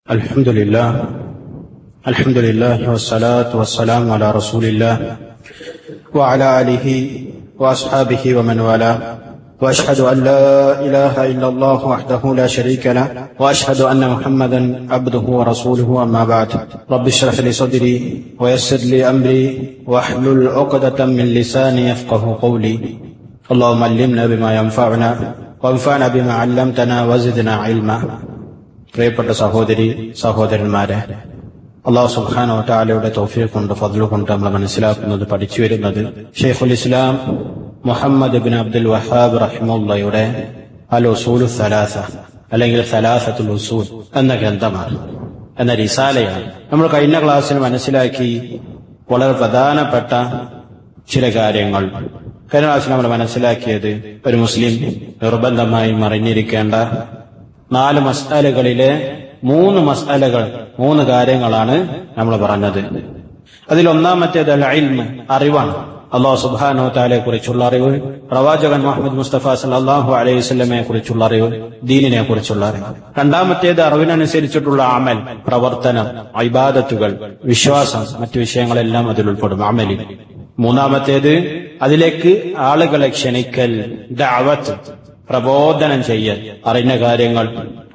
الحمد لله والصلاة والسلام على رسول الله وعلى آله وأصحابه ومن والاه وأشهد أن لا إله إلا الله وحده لا شريك له وأشهد أن محمدا عبده ورسوله أما بعد رب اشرح لي صدري ويسر لي أمري واحلل عقدة من لساني يفقه قولي اللهم علمنا بما ينفعنا وانفعنا بما علمتنا وزدنا علما. പ്രിയപ്പെട്ട സഹോദരി സഹോദരന്മാരെ, അല്ലാഹു സുബ്ഹാനഹു വ തആലയുടെ തൗഫീഖ് കൊണ്ട് ഫദ്ൽ കൊണ്ട് നമ്മൾ മനസ്സിലാക്കുന്നത് പഠിച്ചു വരുന്നത് ശൈഖുൽ ഇസ്ലാം മുഹമ്മദ് ഇബ്നു അബ്ദുൽ വഹാബ് റഹിമഹുല്ലാഹയുടെ അൽ ഉസൂലു സലാസ അല്ലെങ്കിൽ സലാസത്തുൽ ഉസൂൽ എന്ന ഗ്രന്ഥമാണ്, എന്ന റിസാലയാണ്. നമ്മൾ കഴിഞ്ഞ ക്ലാസ്സിൽ മനസ്സിലാക്കി വളരെ പ്രധാനപ്പെട്ട ചില കാര്യങ്ങൾ. കഴിഞ്ഞ ക്ലാസ്സിൽ നമ്മൾ മനസ്സിലാക്കിയത് ഒരു മുസ്ലിം നിർബന്ധമായും അറിഞ്ഞിരിക്കേണ്ട 4 മസ്അലകളിലെ 3 മസ്അലകൾ, 3 കാര്യങ്ങളാണ് നമ്മൾ പറഞ്ഞത്. അതിൽ ഒന്നാമത്തേത് അൽ ഇൽമ്, അറിവാണ്. അല്ലാഹു സുബ്ഹാനഹു വ തആലയെ കുറിച്ചുള്ള അറിവ്, പ്രവാചകൻ മുഹമ്മദ് മുസ്തഫ സല്ലല്ലാഹു അലൈഹി വസല്ലമയെ കുറിച്ചുള്ള അറിവ്, ദീനിനെ കുറിച്ചുള്ള അറിവ്. രണ്ടാമത്തേത് അറിവിനനുസരിച്ചിട്ടുള്ള അമൽ, പ്രവർത്തനം, ഇബാദത്തുകൾ, വിശ്വാസം, മറ്റു വിഷയങ്ങളെല്ലാം അതിൽ ഉൾപ്പെടും അമലിൽ. മൂന്നാമത്തേത് അതിലേക്ക് ആളുകളെ ക്ഷണിക്കൽ, ദഅവത്ത്, പ്രബോധനം ചെയ്യൽ, അറിഞ്ഞ കാര്യങ്ങൾ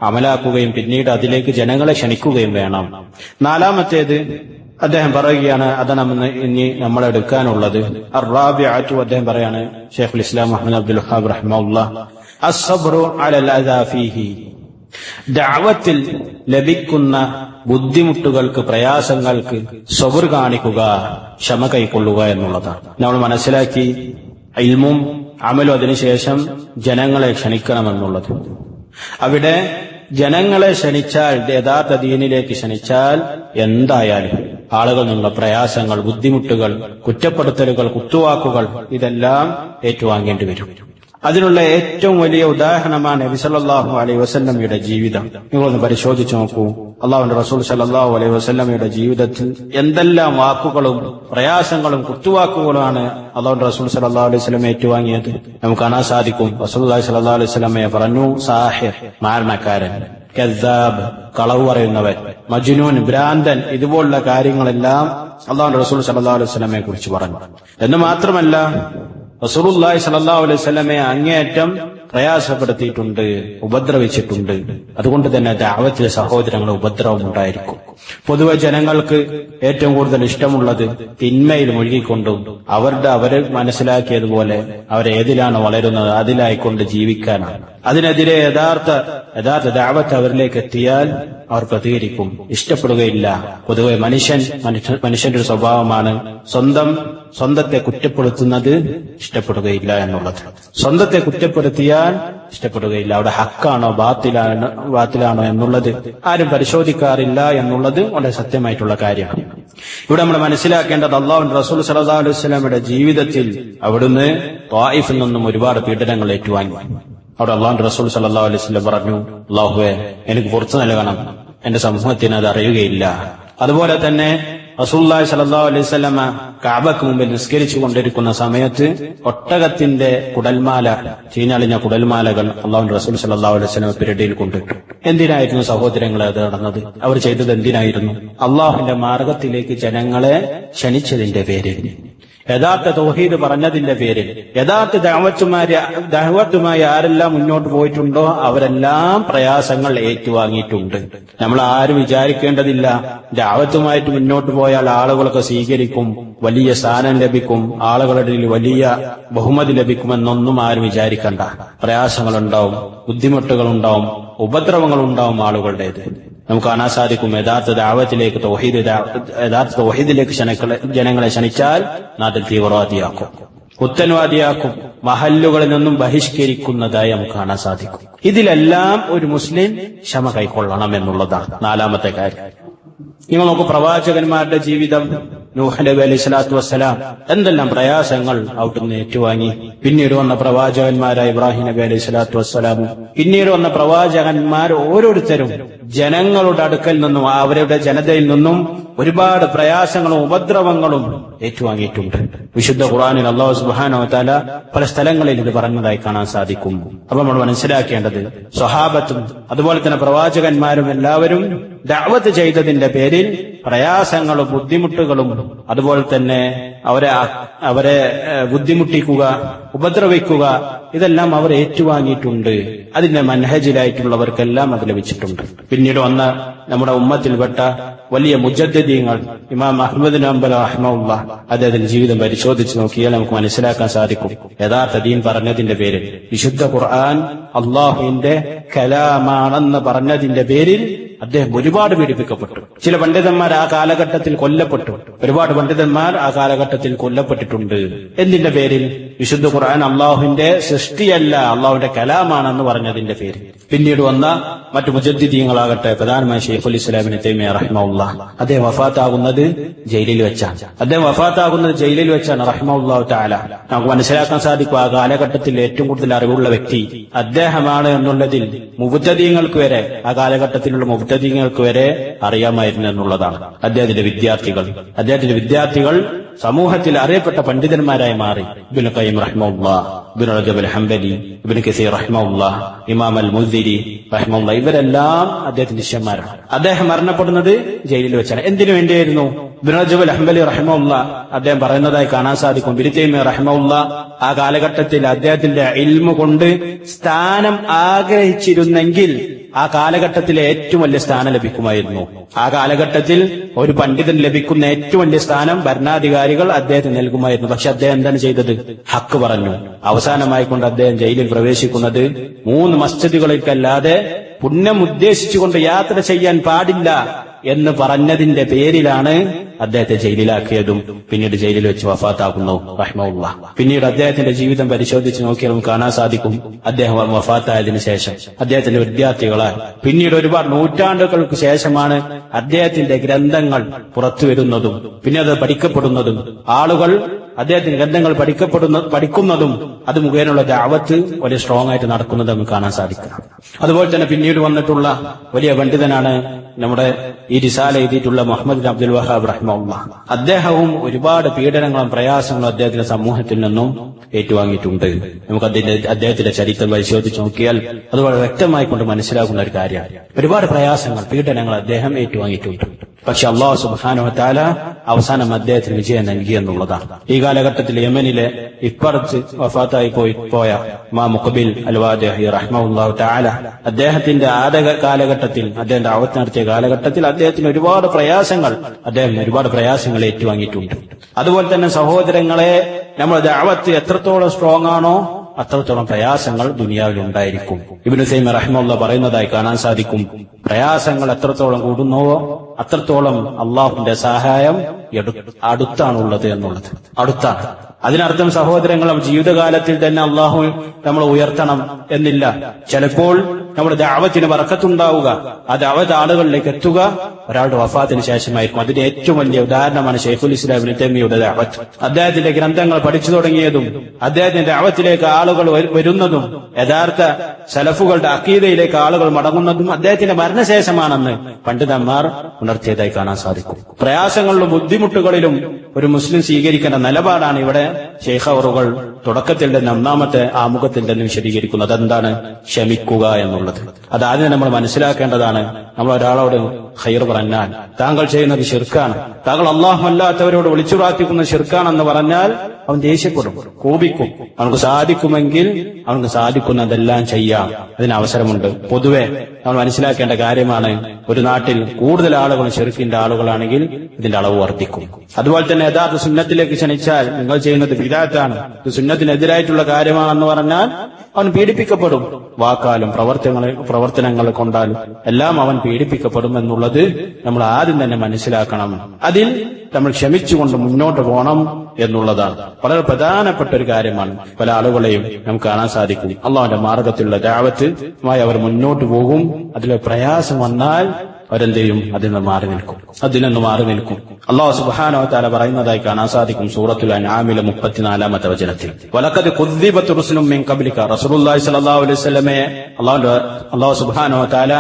അമലാക്കുകയും പിന്നീട് അതിലേക്ക് ജനങ്ങളെ ക്ഷണിക്കുകയും വേണം. നാലാമത്തേത് അദ്ദേഹം പറയുകയാണ്, അതാണ് ഇനി നമ്മൾ എടുക്കാനുള്ളത്. അർ-റാബിഅതു, അദ്ദേഹം പറയാണ് ശൈഖുൽ ഇസ്ലാം മുഹമ്മദ് അബ്ദുൽ വഹാബ് റഹിമഹുല്ലാഹ്, അസ്സബ്റു അലൽ അദാ ഫീഹി, ദഅവത്തിൽ ലഭിക്കുന്ന ബുദ്ധിമുട്ടുകൾക്ക്, പ്രയാസങ്ങൾക്ക് സബ്ർ കാണിക്കുക, ക്ഷമ കൈക്കൊള്ളുക എന്നുള്ളതാണ്. നമ്മൾ മനസ്സിലാക്കി ഇൽമും അമലും അതിനുശേഷം ജനങ്ങളെ ക്ഷണിക്കണമെന്നുള്ളത്. അവിടെ ജനങ്ങളെ ക്ഷണിച്ചാൽ, യഥാർത്ഥ ദീനിലേക്ക് ക്ഷണിച്ചാൽ എന്തായാലും ആളുകൾ നിന്നുള്ള പ്രയാസങ്ങൾ, ബുദ്ധിമുട്ടുകൾ, കുറ്റപ്പെടുത്തലുകൾ, കുത്തുവാക്കുകൾ ഇതെല്ലാം ഏറ്റുവാങ്ങേണ്ടി വരും. അതിനുള്ള ഏറ്റവും വലിയ ഉദാഹരണമാണ് നബി സല്ലല്ലാഹു അലൈഹി വസല്ലമയുടെ ജീവിതം. നിങ്ങളൊന്ന് പരിശോധിച്ചു നോക്കൂ. അല്ലാഹുവിന്റെ റസൂൽ സല്ലല്ലാഹു അലൈഹി വസല്ലമയുടെ ജീവിതത്തിൽ എന്തെല്ലാം വാക്കുകളും പ്രയാസങ്ങളും കുത്തുവാക്കുകളുമാണ് അല്ലാഹുവിന്റെ റസൂൽ സല്ലല്ലാഹു അലൈഹി വസല്ലം ഏറ്റുവാങ്ങിയത്. നമുക്ക് കാണാൻ സാധിക്കും. റസൂലുള്ളാഹി സല്ലല്ലാഹു അലൈഹി വസല്ലമയെ പറഞ്ഞു സാഹിർ, മാരണക്കാരൻ, കദ്ദാബ്, കളവ് പറയുന്നവൻ, മജ്നൂൻ, ഭ്രാന്തൻ, ഇതുപോലുള്ള കാര്യങ്ങളെല്ലാം അല്ലാഹുവിന്റെ റസൂൽ സല്ലല്ലാഹു അലൈഹി വസല്ലമയെ കുറിച്ച് പറഞ്ഞു. എന്ന് മാത്രമല്ല റസൂലുള്ളാഹി സ്വല്ലല്ലാഹു അലൈഹി വസല്ലമയെ അങ്ങേയറ്റം പ്രയാസപ്പെടുത്തിയിട്ടുണ്ട്, ഉപദ്രവിച്ചിട്ടുണ്ട്. അതുകൊണ്ട് തന്നെ ദഅവത്തിലെ സഹോദരങ്ങളെ ഉപദ്രവം ഉണ്ടായിരിക്കും. പൊതുവെ ജനങ്ങൾക്ക് ഏറ്റവും കൂടുതൽ ഇഷ്ടമുള്ളത് തിന്മയിൽ മുഴുകിക്കൊണ്ടും അവരെ മനസ്സിലാക്കിയതുപോലെ അവരേതിലാണ് വളരുന്നത് അതിലായിക്കൊണ്ട് ജീവിക്കാനാണ്. അതിനെതിരെ യഥാർത്ഥ ദഅവത്ത് അവരിലേക്ക് എത്തിയാൽ അവർ പ്രതികരിക്കും, ഇഷ്ടപ്പെടുകയില്ല. പൊതുവെ മനുഷ്യന്റെ ഒരു സ്വഭാവമാണ് സ്വന്തത്തെ കുറ്റപ്പെടുത്തുന്നത് ഇഷ്ടപ്പെടുകയില്ല എന്നുള്ളത്. സ്വന്തത്തെ കുറ്റപ്പെടുത്തിയാൽ ഇഷ്ടപ്പെടുകയില്ല. അവിടെ ഹക്കാണോ ബാത്തിലാണോ എന്നുള്ളത് ആരും പരിശോധിക്കാറില്ല എന്നുള്ളത് വളരെ സത്യമായിട്ടുള്ള കാര്യമാണ്. ഇവിടെ നമ്മൾ മനസ്സിലാക്കേണ്ടത് അല്ലാഹുവിന്റെ റസൂൽ സല്ലല്ലാഹു അലൈഹി വസല്ലമയുടെ ജീവിതത്തിൽ അവിടുന്ന് ത്വായിഫിൽ നിന്നും ഒരുപാട് പീഡനങ്ങൾ ഏറ്റുവാങ്ങി. അവിടെ അല്ലാഹുവിന്റെ റസൂൽ സല്ലല്ലാഹു അലൈഹി വസല്ലം പറഞ്ഞു, അല്ലാഹുവേ എനിക്ക് പുറത്തു നൽകണം, എന്റെ സമൂഹത്തിന് അത് അറിയുകയില്ല. അതുപോലെ തന്നെ റസൂലുള്ളാഹി സ്വല്ലല്ലാഹു അലൈഹി വസല്ലമ കഅബക്ക് മുമ്പിൽ നിസ്കരിച്ചു കൊണ്ടിരിക്കുന്ന സമയത്ത് ഒട്ടകത്തിന്റെ കുടൽമാല, ചീഞ്ഞളിഞ്ഞ കുടൽമാലകൾ അല്ലാഹുവിന്റെ റസൂൽ സ്വല്ലല്ലാഹു അലൈഹി വസല്ലമ പിരടിയിൽ കൊണ്ടിട്ടു. എന്തിനായിരുന്നു സഹോദരങ്ങളെ അത് നടന്നത്? അവർ ചെയ്തത് എന്തിനായിരുന്നു? അല്ലാഹുവിന്റെ മാർഗത്തിലേക്ക് ജനങ്ങളെ ക്ഷണിച്ചതിന്റെ പേരിൽ, യഥാർത്ഥ തൗഹീദ് പറഞ്ഞതിന്റെ പേരിൽ, യഥാർത്ഥ ദഅവത്തുമായി ആരെല്ലാം മുന്നോട്ട് പോയിട്ടുണ്ടോ അവരെല്ലാം പ്രയാസങ്ങൾ ഏറ്റുവാങ്ങിയിട്ടുണ്ട്. നമ്മൾ ആരും വിചാരിക്കേണ്ടതില്ല ദഅവത്തുമായിട്ട് മുന്നോട്ട് പോയാൽ ആളുകളൊക്കെ സ്വീകരിക്കും, വലിയ സ്ഥാനം ലഭിക്കും, ആളുകളുടെ വലിയ ബഹുമതി ലഭിക്കുമെന്നൊന്നും ആരും വിചാരിക്കണ്ട. പ്രയാസങ്ങളുണ്ടാവും, ബുദ്ധിമുട്ടുകളുണ്ടാവും, ഉപദ്രവങ്ങളുണ്ടാവും ആളുകളുടേത്. നമുക്ക് കാണാൻ സാധിക്കും യഥാർത്ഥ ദഅവത്തിലേക്ക്, യഥാർത്ഥ തൗഹീദിലേക്ക് ജനങ്ങളെ ക്ഷണിച്ചാൽ നാട്ടിൽ തീവ്രവാദിയാക്കും, പുത്തൻവാദിയാക്കും, മഹല്ലുകളിൽ നിന്നും ബഹിഷ്കരിക്കുന്നതായി നമുക്ക് കാണാൻ സാധിക്കും. ഇതിലെല്ലാം ഒരു മുസ്ലിം ക്ഷമ കൈക്കൊള്ളണം എന്നുള്ളതാണ് 4ാമത്തെ കാര്യം. നിങ്ങൾ നോക്കൂ, പ്രവാചകന്മാരുടെ ജീവിതം. നൂഹ് നബി അലൈഹി സ്വലാത്തു വസ്സലാം എന്തെല്ലാം പ്രയാസങ്ങൾ അവിടുന്ന് ഏറ്റുവാങ്ങി. പിന്നീട് വന്ന പ്രവാചകന്മാരായ ഇബ്രാഹിം നബി അലൈഹി സ്വലാത്തു വസ്സലാമും പിന്നീട് വന്ന പ്രവാചകന്മാർ ഓരോരുത്തരും ജനങ്ങളുടെ അടുക്കൽ നിന്നും അവരുടെ ജനതയിൽ നിന്നും ഒരുപാട് പ്രയാസങ്ങളും ഉപദ്രവങ്ങളും ഏറ്റുവാങ്ങിയിട്ടുണ്ട്. വിശുദ്ധ ഖുർആനിൽ അല്ലാഹു സുബ്ഹാനഹു വ തആല പല സ്ഥലങ്ങളിൽ ഇത് പറഞ്ഞതായി കാണാൻ സാധിക്കും. അപ്പൊ നമ്മൾ മനസ്സിലാക്കേണ്ടത് സ്വഹാബത്തും അതുപോലെ തന്നെ പ്രവാചകന്മാരും എല്ലാവരും ദഅവത്ത് ചെയ്തതിന്റെ പേരിൽ പ്രയാസങ്ങളും ബുദ്ധിമുട്ടുകളും അതുപോലെ തന്നെ അവരെ ബുദ്ധിമുട്ടിക്കുക, ഉപദ്രവിക്കുക, ഇതെല്ലാം അവർ ഏറ്റുവാങ്ങിയിട്ടുണ്ട്. അതിന്റെ മൻഹജിലായിട്ടുള്ളവർക്കെല്ലാം അത് ലഭിച്ചിട്ടുണ്ട്. പിന്നീട് വന്ന നമ്മുടെ ഉമ്മത്തിൽപ്പെട്ട വലിയ മുജദ്ദിദീങ്ങൾ ഇമാം അഹ്മദ് ബിൻ ഹംബൽ റഹിമഹുല്ലാഹ് അദ്ദേഹത്തിന്റെ ജീവിതം പരിശോധിച്ച് നോക്കിയാൽ നമുക്ക് മനസ്സിലാക്കാൻ സാധിക്കും. യഥാർത്ഥ ദീൻ പറഞ്ഞതിന്റെ പേരിൽ, വിശുദ്ധ ഖുർആൻ അള്ളാഹുവിന്റെ കലാമാണെന്ന് പറഞ്ഞതിന്റെ പേരിൽ അദ്ദേഹം ഒരുപാട് പീഡിപ്പിക്കപ്പെട്ടു. ചില പണ്ഡിതന്മാർ ആ കാലഘട്ടത്തിൽ കൊല്ലപ്പെട്ടു. ഒരുപാട് പണ്ഡിതന്മാർ ആ കാലഘട്ടത്തിൽ കൊല്ലപ്പെട്ടിട്ടുണ്ട്. എന്തിന്റെ പേരിൽ? വിശുദ്ധ ഖുർആൻ അള്ളാഹുവിന്റെ സൃഷ്ടിയല്ല, അള്ളാഹുവിന്റെ കലാമാണെന്ന് പറഞ്ഞതിന്റെ പേരിൽ. പിന്നീട് വന്ന മറ്റു മുജദ്ദിദീങ്ങളാകട്ടെ, പ്രധാനമായി ശൈഖുൽ ഇസ്ലാം ഇബ്നു തൈമിയ്യ റഹിമഹുല്ലാഹ്, അദ്ദേഹം വഫാത്താകുന്നത് ജയിലിൽ വെച്ചാണ്. റഹിമഹുല്ലാഹു തആല നമുക്ക് മനസ്സിലാക്കാൻ സാധിക്കും, ആ കാലഘട്ടത്തിൽ ഏറ്റവും കൂടുതൽ അറിവുള്ള വ്യക്തി അദ്ദേഹമാണ് എന്നുള്ളതിൽ മുബ്തദീങ്ങൾക്ക് വരെ, ആ കാലഘട്ടത്തിലുള്ള മുബ്തദീങ്ങൾക്ക് വരെ അറിയാമായിരുന്നു എന്നുള്ളതാണ്. അദ്ദേഹത്തിന്റെ വിദ്യാർത്ഥികൾ സമൂഹത്തിൽ അറിയപ്പെട്ട പണ്ഡിതന്മാരായി മാറി. ഇബ്നു ഖയ്യിം റഹിമഹുല്ലാഹ്, ഇബ്നു റജബ് അൽ ഹംബലി, ഇബ്നു കസീർ റഹിമഹുല്ലാഹ്, ഇമാം അൽ മുൻദിരി റഹിമഹുല്ലാഹ്, ഇവരെല്ലാം അദ്ദേഹത്തിന്റെ ശിഷ്യന്മാരാണ്. അദ്ദേഹം മരണപ്പെടുന്നത് ജയിലിൽ വെച്ചാണ്. എന്തിനു വേണ്ടിയായിരുന്നു? ഇബ്നു റജബ് അൽ ഹംബലി റഹിമഹുല്ലാഹ് അദ്ദേഹം പറയുന്നതായി കാണാൻ സാധിക്കും. ഇബ്നു തൈമിയ്യ റഹിമഹുല്ലാഹ് ആ കാലഘട്ടത്തിൽ അദ്ദേഹത്തിന്റെ ഇൽമു കൊണ്ട് സ്ഥാനം ആഗ്രഹിച്ചിരുന്നെങ്കിൽ ആ കാലഘട്ടത്തിലെ ഏറ്റവും വലിയ സ്ഥാനം ലഭിക്കുമായിരുന്നു. ആ കാലഘട്ടത്തിൽ ഒരു പണ്ഡിതൻ ലഭിക്കുന്ന ഏറ്റവും വലിയ സ്ഥാനം ഭരണാധികാരികൾ അദ്ദേഹത്തിന് നൽകുമായിരുന്നു. പക്ഷെ അദ്ദേഹം എന്താണ് ചെയ്തത്? ഹക്ക് പറഞ്ഞു. അവസാനമായി കൊണ്ട് അദ്ദേഹം ജയിലിൽ പ്രവേശിക്കുന്നത് 3 മസ്ജിദുകളിലേക്കല്ലാതെ പുണ്യം ഉദ്ദേശിച്ചുകൊണ്ട് യാത്ര ചെയ്യാൻ പാടില്ല എന്ന് പറഞ്ഞതിന്റെ പേരിലാണ് അദ്ദേഹത്തെ ജയിലിലാക്കിയതും പിന്നീട് ജയിലിൽ വെച്ച് വഫാത്താക്കുന്നു റഹിമഹുല്ലാഹ്. പിന്നീട് അദ്ദേഹത്തിന്റെ ജീവിതം പരിശോധിച്ച് നോക്കിയാൽ നമുക്ക് കാണാൻ സാധിക്കും, അദ്ദേഹം വഫാത്തായതിനു ശേഷം അദ്ദേഹത്തിന്റെ വിദ്യാർത്ഥികളാൽ പിന്നീട് ഒരുപാട് നൂറ്റാണ്ടുകൾക്ക് ശേഷമാണ് അദ്ദേഹത്തിന്റെ ഗ്രന്ഥങ്ങൾ പുറത്തു വരുന്നതും പിന്നെ അത് പഠിക്കപ്പെടുന്നതും ആളുകൾ അദ്ദേഹത്തിന്റെ ഗ്രന്ഥങ്ങൾ പഠിക്കുന്നതും അത് മുഖേനുള്ള ദഅവത്ത് വലിയ സ്ട്രോങ് ആയിട്ട് നടക്കുന്നത് നമുക്ക് കാണാൻ സാധിക്കും. അതുപോലെ തന്നെ പിന്നീട് വന്നിട്ടുള്ള വലിയ പണ്ഡിതനാണ് നമ്മുടെ ഈ റിസാല എഴുതിയിട്ടുള്ള മുഹമ്മദ് ബിൻ അബ്ദുൽ വഹാബ് റഹിമഹുല്ലാഹ്. അദ്ദേഹവും ഒരുപാട് പീഡനങ്ങളും പ്രയാസങ്ങളും അദ്ദേഹത്തിന്റെ സമൂഹത്തിൽ നിന്നും ഏറ്റുവാങ്ങിയിട്ടുണ്ട്. നമുക്ക് അദ്ദേഹത്തിന്റെ ചരിത്രം പരിശോധിച്ച് നോക്കിയാൽ അത് വളരെ വ്യക്തമായി കൊണ്ട് മനസ്സിലാക്കുന്ന ഒരു കാര്യമാണ്. ഒരുപാട് പ്രയാസങ്ങൾ, പീഡനങ്ങൾ അദ്ദേഹം ഏറ്റുവാങ്ങിയിട്ടുണ്ട്. പക്ഷെ അല്ലാഹു സുബ്ഹാനഹു വ തആല അവസാനം അദ്ദേഹത്തിന് വിജയം നൽകി എന്നുള്ളതാണ്. ഈ കാലഘട്ടത്തിൽ യമനിലെ ഇപ്പുറത്ത് വഫാത്തായി പോയ ഇമാം മുഖബിൽ അൽ വാദിഹി റഹിമഹുല്ലാഹു തആല അദ്ദേഹത്തിന്റെ ആദ്യ കാലഘട്ടത്തിൽ, അദ്ദേഹം ദഅവത്ത് നടത്തിയ കാലഘട്ടത്തിൽ അദ്ദേഹത്തിന് ഒരുപാട് പ്രയാസങ്ങൾ ഏറ്റുവാങ്ങിയിട്ടുണ്ട്. അതുപോലെ തന്നെ സഹോദരങ്ങളെ, നമ്മുടെ ദഅവത്ത് എത്രത്തോളം സ്ട്രോങ് ആണോ അത്രത്തോളം പ്രയാസങ്ങൾ ദുനിയാവിൽ ഉണ്ടായിരിക്കും. ഇബ്നു തൈമിയ്യ റഹിമഹുല്ലാഹ് പറയുന്നതായി കാണാൻ സാധിക്കും, പ്രയാസങ്ങൾ എത്രത്തോളം കൂടുന്നുവോ അത്രത്തോളം അള്ളാഹുവിന്റെ സഹായം അടുത്താണുള്ളത് എന്നുള്ളത്. അടുത്താണ്. അതിനർത്ഥം സഹോദരങ്ങളും ജീവിതകാലത്തിൽ തന്നെ അള്ളാഹു നമ്മൾ ഉയർത്തണം എന്നില്ല. ചിലപ്പോൾ നമ്മുടെ ദഅവത്തിന് ബറക്കത്തുണ്ടാവുക, ആ ദഅവത്ത് ആളുകളിലേക്ക് എത്തുക ഒരാളുടെ വഫാത്തിന് ശേഷമായിരിക്കും. അതിന്റെ ഏറ്റവും വലിയ ഉദാഹരണമാണ് ശൈഖുൽ ഇസ്ലാം ഇബ്നു തൈമിയ്യയുടെ ദഅവത്ത്. അദ്ദേഹത്തിന്റെ ഗ്രന്ഥങ്ങൾ പഠിച്ചു തുടങ്ങിയതും അദ്ദേഹത്തിന്റെ ദഅവത്തിലേക്ക് ആളുകൾ വരുന്നതും യഥാർത്ഥ സലഫുകളുടെ അഖീദയിലേക്ക് ആളുകൾ മടങ്ങുന്നതും അദ്ദേഹത്തിന്റെ മരണശേഷമാണെന്ന് പണ്ഡിതന്മാർ ഉണർത്തിയതായി കാണാൻ സാധിക്കും. പ്രയാസങ്ങളിലും ബുദ്ധിമുട്ടുകളിലും ഒരു മുസ്ലിം സ്വീകരിക്കേണ്ട നിലപാടാണ് ഇവിടെ ശൈഖ് അവറുകൾ തുടക്കത്തിൽ തന്നെ ഒന്നാമത്തെ ആമുഖത്തിൽ തന്നെ വിശദീകരിക്കുന്നത്. അതെന്താണ്? ക്ഷമിക്കുക എന്നുള്ളത്. അതാദ്യം നമ്മൾ മനസ്സിലാക്കേണ്ടതാണ്. നമ്മൾ ഒരാളോട് ഖൈർ പറഞ്ഞാൽ താങ്കൾ ചെയ്യുന്നത് ശിർക്കാണ്, താങ്കൾ അല്ലാഹു അല്ലാത്തവരോട് വിളിച്ചു പ്രാർത്ഥിക്കുന്ന ശിർക്കാണെന്ന് പറഞ്ഞാൽ അവൻ ദേഷ്യപ്പെടും, കോപിക്കും. അവർക്ക് സാധിക്കുമെങ്കിൽ അവർക്ക് സാധിക്കുന്നതെല്ലാം ചെയ്യാം, അതിന് അവസരമുണ്ട്. പൊതുവെ നമ്മൾ മനസ്സിലാക്കേണ്ട കാര്യമാണ്, ഒരു നാട്ടിൽ കൂടുതൽ ആളുകൾ ശിർക്കിന്റെ ആളുകളാണെങ്കിൽ ഇതിന്റെ അളവ് വർദ്ധിക്കും. അതുപോലെ തന്നെ യഥാർത്ഥ സുന്നത്തിലേക്ക് ക്ഷണിച്ചാൽ നിങ്ങൾ ചെയ്യുന്നത് ബിദഅത്താണ്, ഇത് സുന്നത്തിനെതിരായിട്ടുള്ള കാര്യമാണെന്ന് പറഞ്ഞാൽ അവൻ പീഡിപ്പിക്കപ്പെടും. വാക്കാലും പ്രവർത്തനങ്ങൾ കൊണ്ടാലും എല്ലാം അവൻ പീഡിപ്പിക്കപ്പെടും എന്നുള്ളത് നമ്മൾ ആദ്യം തന്നെ മനസ്സിലാക്കണം. അതിൽ നമ്മൾ ക്ഷമിച്ചുകൊണ്ട് മുന്നോട്ട് പോകണം എന്നുള്ളതാണ് വളരെ പ്രധാനപ്പെട്ട ഒരു കാര്യമാണ്. പല ആളുകളെയും നമുക്ക് കാണാൻ സാധിക്കും, അള്ളാഹുവിന്റെ മാർഗത്തിലുള്ള ദഅവത്തുമായി അവർ മുന്നോട്ട് പോകും. അതിലെ പ്രയാസം വന്നാൽ അവരെന്ത് ചെയ്യും? അതിൽ നിന്ന് മാറി നിൽക്കും. അല്ലാഹു സുബ്ഹാനഹു വ തആല പറയുന്നതായി കാണാൻ സാധിക്കും സൂറത്തുൽ അൻആമിലെ 34-ാമത്തെ വചനത്തിൽ. വലഖദ് കുദ്ദിബത് റുസുലും മിൻ ഖബ്ലിക, റസൂലുള്ളാഹി സ്വല്ലല്ലാഹു അലൈഹി വസല്ലമയെ അല്ലാഹു സുബ്ഹാനഹു വ തആല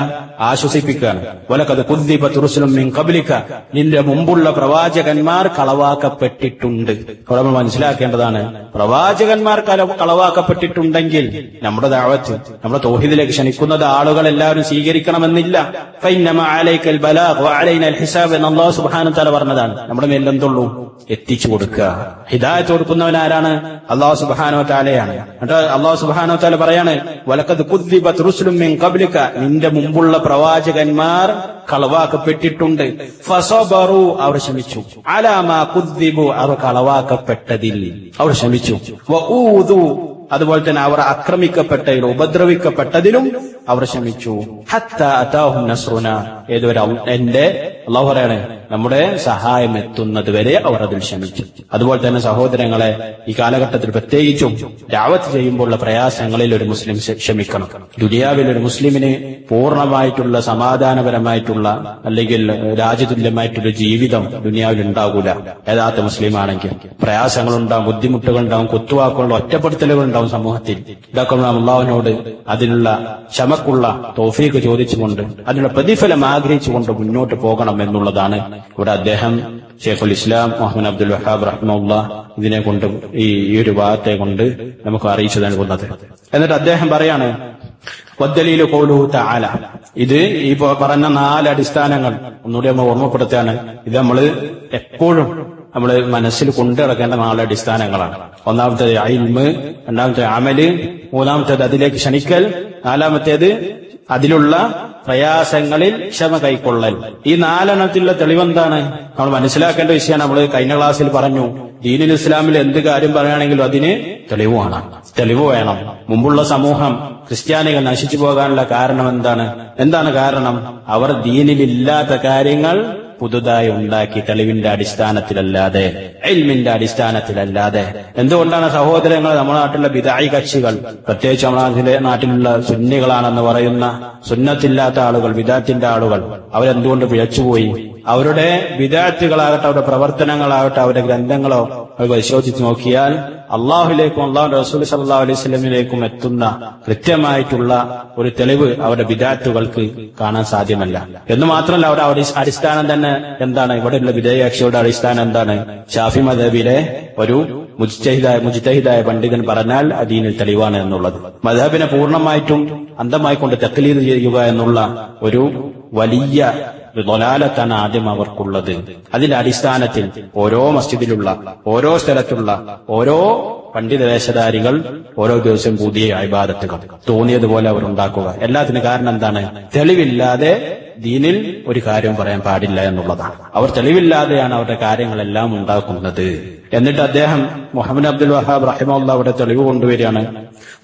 ആശ്വസിപ്പിക്കുകയാണ്. വലഖദ് കുദ്ദിബത് റുസുലും മിൻ ഖബ്ലിക, നിന്റെ മുമ്പുള്ള പ്രവാചകന്മാർ കളവാക്കപ്പെട്ടിട്ടുണ്ട്. അപ്പോൾ നമ്മൾ മനസ്സിലാക്കേണ്ടതാണ്, പ്രവാചകന്മാർ കളവാക്കപ്പെട്ടിട്ടുണ്ടെങ്കിൽ നമ്മുടെ ദഅവത്ത്, നമ്മുടെ തൗഹീദിലേക്ക് ക്ഷണിക്കുന്നത് ആളുകൾ എല്ലാവരും സ്വീകരിക്കണമെന്നില്ല. ഫഇന്നമാ അലൈക്കൽ ബലാഗ് വ അലൈനൽ ഹിസാബ് എന്ന് അല്ലാഹു സുബ്ഹാനഹു വ തആല പറഞ്ഞതാണ്. നമ്മുടെ മേൽ എന്തുള്ളൂ? എത്തിച്ചു കൊടുക്കുക. ഹിദായത്ത് കൊടുക്കുന്നവൻ ആരാണ്? അല്ലാഹു സുബ്ഹാനഹു വ തആലയാണ്. എന്നിട്ട് അല്ലാഹു സുബ്ഹാനഹു വ തആല പറയാണ്, വലഖദ് കുദ്ദിബത് റുസുലും മിൻ ഖബ്ലിക, നിന്റെ മുമ്പുള്ള പ്രവാചകന്മാർ കളവാക്കപ്പെട്ടിട്ടുണ്ട്. ഫസബറു, അവർ ക്ഷമിച്ചു. അലാ മാ കുദ്ദിബു, അവർ കളവാക്കപ്പെട്ടതിൽ അവർ ക്ഷമിച്ചു. വഊദു, അതുപോലെ തന്നെ അവർ ആക്രമിക്കപ്പെട്ടതിലും ഉപദ്രവിക്കപ്പെട്ടതിലും അവർ ക്ഷമിച്ചു. ഹത്താ അതാഹും നസ്റുന, ഏതുവരെ? എന്റെ അല്ലാഹു പറയാണ്, നമ്മുടെ സഹായം എത്തുന്നത് വരെ അവർ അതിൽ ക്ഷമിച്ചു. അതുപോലെ തന്നെ സഹോദരങ്ങളെ, ഈ കാലഘട്ടത്തിൽ പ്രത്യേകിച്ചും ദഅവത്ത് ചെയ്യുമ്പോഴുള്ള പ്രയാസങ്ങളിൽ ഒരു മുസ്ലിം ക്ഷമിക്കണം. ദുനിയാവിൽ ഒരു മുസ്ലിമിന് പൂർണ്ണമായിട്ടുള്ള സമാധാനപരമായിട്ടുള്ള അല്ലെങ്കിൽ രാജ്യതുല്യമായിട്ടുള്ള ജീവിതം ദുനിയാവിൽ ഉണ്ടാകൂല. യഥാർത്ഥ മുസ്ലിം ആണെങ്കിൽ പ്രയാസങ്ങളുണ്ടാവും, ബുദ്ധിമുട്ടുകളുണ്ടാവും, കുത്തുവാക്കുകളുണ്ടാവും, ഒറ്റപ്പെടുത്തലുകളുണ്ടാവും സമൂഹത്തിൽ. ഇതൊക്കെ നാം അല്ലാഹുവിനോട് അതിനുള്ള ക്ഷമക്കുള്ള തൗഫീഖ് ചോദിച്ചുകൊണ്ട് അതിനുള്ള പ്രതിഫലം ആഗ്രഹിച്ചുകൊണ്ട് മുന്നോട്ട് പോകണം എന്നുള്ളതാണ് ഇവിടെ അദ്ദേഹം ശൈഖുൽ ഇസ്ലാം മുഹമ്മദ് അബ്ദുൽ വഹാബ് റഹിമഹുല്ലാഹ് ഇതിനെ കൊണ്ട് ഈ ഒരു ഭാഗത്തെ കൊണ്ട് നമുക്ക് അറിയിച്ചു നൽകുന്നത്. എന്നിട്ട് അദ്ദേഹം പറയാണ്, വദ്ദലീലു ഖൗലുഹു തആല, ഇത് ഈ പറഞ്ഞ 4 അടിസ്ഥാനങ്ങൾ ഒന്നുകൂടി നമ്മൾ ഓർമ്മപ്പെടുത്തുകയാണ്. ഇത് നമ്മൾ എപ്പോഴും നമ്മൾ മനസ്സിൽ കൊണ്ടിറക്കേണ്ട 4 അടിസ്ഥാനങ്ങളാണ്. ഒന്നാമത്തേത് ഇൽമ്, രണ്ടാമത്തേത് അമല്, മൂന്നാമത്തേത് അതിലേക്ക് ക്ഷണിക്കൽ, നാലാമത്തേത് അതിലുള്ള പ്രയാസങ്ങളിൽ ക്ഷമ കൈക്കൊള്ളൽ. ഈ 4 തെളിവെന്താണ്? നമ്മൾ മനസ്സിലാക്കേണ്ട വിഷയമാണ്. നമ്മൾ കഴിഞ്ഞ ക്ലാസ്സിൽ പറഞ്ഞു, ദീനുൽ ഇസ്ലാമിൽ എന്ത് കാര്യം പറയുകയാണെങ്കിലും അതിന് തെളിവ് വേണം. മുമ്പുള്ള സമൂഹം ക്രിസ്ത്യാനികൾ നശിച്ചു പോകാനുള്ള കാരണം എന്താണ് കാരണം? അവർ ദീനിലില്ലാത്ത കാര്യങ്ങൾ പുതുതായി ഉണ്ടാക്കി, തെളിവിന്റെ അടിസ്ഥാനത്തിലല്ലാതെ, ഇൽമിന്റെ അടിസ്ഥാനത്തിലല്ലാതെ. എന്തുകൊണ്ടാണ് സഹോദരങ്ങൾ നമ്മുടെ നാട്ടിലുള്ള ബിദഅി കക്ഷികൾ, പ്രത്യേകിച്ച് നമ്മുടെ നാട്ടിലുള്ള സുന്നികളാണെന്ന് പറയുന്ന സുന്നത്തില്ലാത്ത ആളുകൾ, ബിദഅത്തിന്റെ ആളുകൾ, അവരെന്തുകൊണ്ട് പിഴച്ചുപോയി? അവരുടെ ബിദഅത്തുകളാകട്ടെ, അവരുടെ പ്രവർത്തനങ്ങളാകട്ടെ, അവരുടെ ഗ്രന്ഥങ്ങളോ പരിശോധിച്ച് നോക്കിയാൽ അള്ളാഹുലേക്കും അള്ളാഹുന്റെ റസൂൽ സല്ലല്ലാഹു അലൈഹി വസല്ലമിലേക്കും എത്തുന്ന കൃത്യമായിട്ടുള്ള ഒരു തെളിവ് അവരുടെ ബിദഅത്തുകൾക്ക് കാണാൻ സാധ്യമല്ല. എന്ന് മാത്രമല്ല, അവരുടെ അടിസ്ഥാനം തന്നെ എന്താണ്? ഇവിടെയുള്ള ബിദഅ കക്ഷിയുടെ അടിസ്ഥാനം എന്താണ്? ഷാഫി മദ്ഹബിലെ ഒരു മുജ്തഹിദായ പണ്ഡിതൻ പറഞ്ഞാൽ ദീനിൽ തെളിവാണ് എന്നുള്ളത്. മദ്ഹബിനെ പൂർണ്ണമായിട്ടും അന്ധമായിക്കൊണ്ട് തഖ്ലീദ് ചെയ്യുക എന്നുള്ള ഒരു വലിയ ളലാലത്താണ് ആദ്യം അവർക്കുള്ളത്. അതിന്റെ അടിസ്ഥാനത്തിൽ ഓരോ മസ്ജിദിലുള്ള, ഓരോ സ്ഥലത്തുള്ള ഓരോ പണ്ഡിത വേഷധാരികൾ ഓരോ ദിവസവും പുതിയ ഇബാദത്തുകൾ തോന്നിയതുപോലെ അവർ ഉണ്ടാക്കുക. എല്ലാത്തിനും കാരണം എന്താണ്? തെളിവില്ലാതെ ദീനിൽ ഒരു കാര്യം പറയാൻ പാടില്ല എന്നുള്ളതാണ്. അവർ തെളിവില്ലാതെയാണ് അവരുടെ കാര്യങ്ങളെല്ലാം ഉണ്ടാക്കുന്നത്. എന്നിട്ട് അദ്ദേഹം മുഹമ്മദ് അബ്ദുൽ വഹാബ് റഹിമഹുല്ലാഹ് അവിടെ തെളിവ് കൊണ്ടുവരികയാണ്.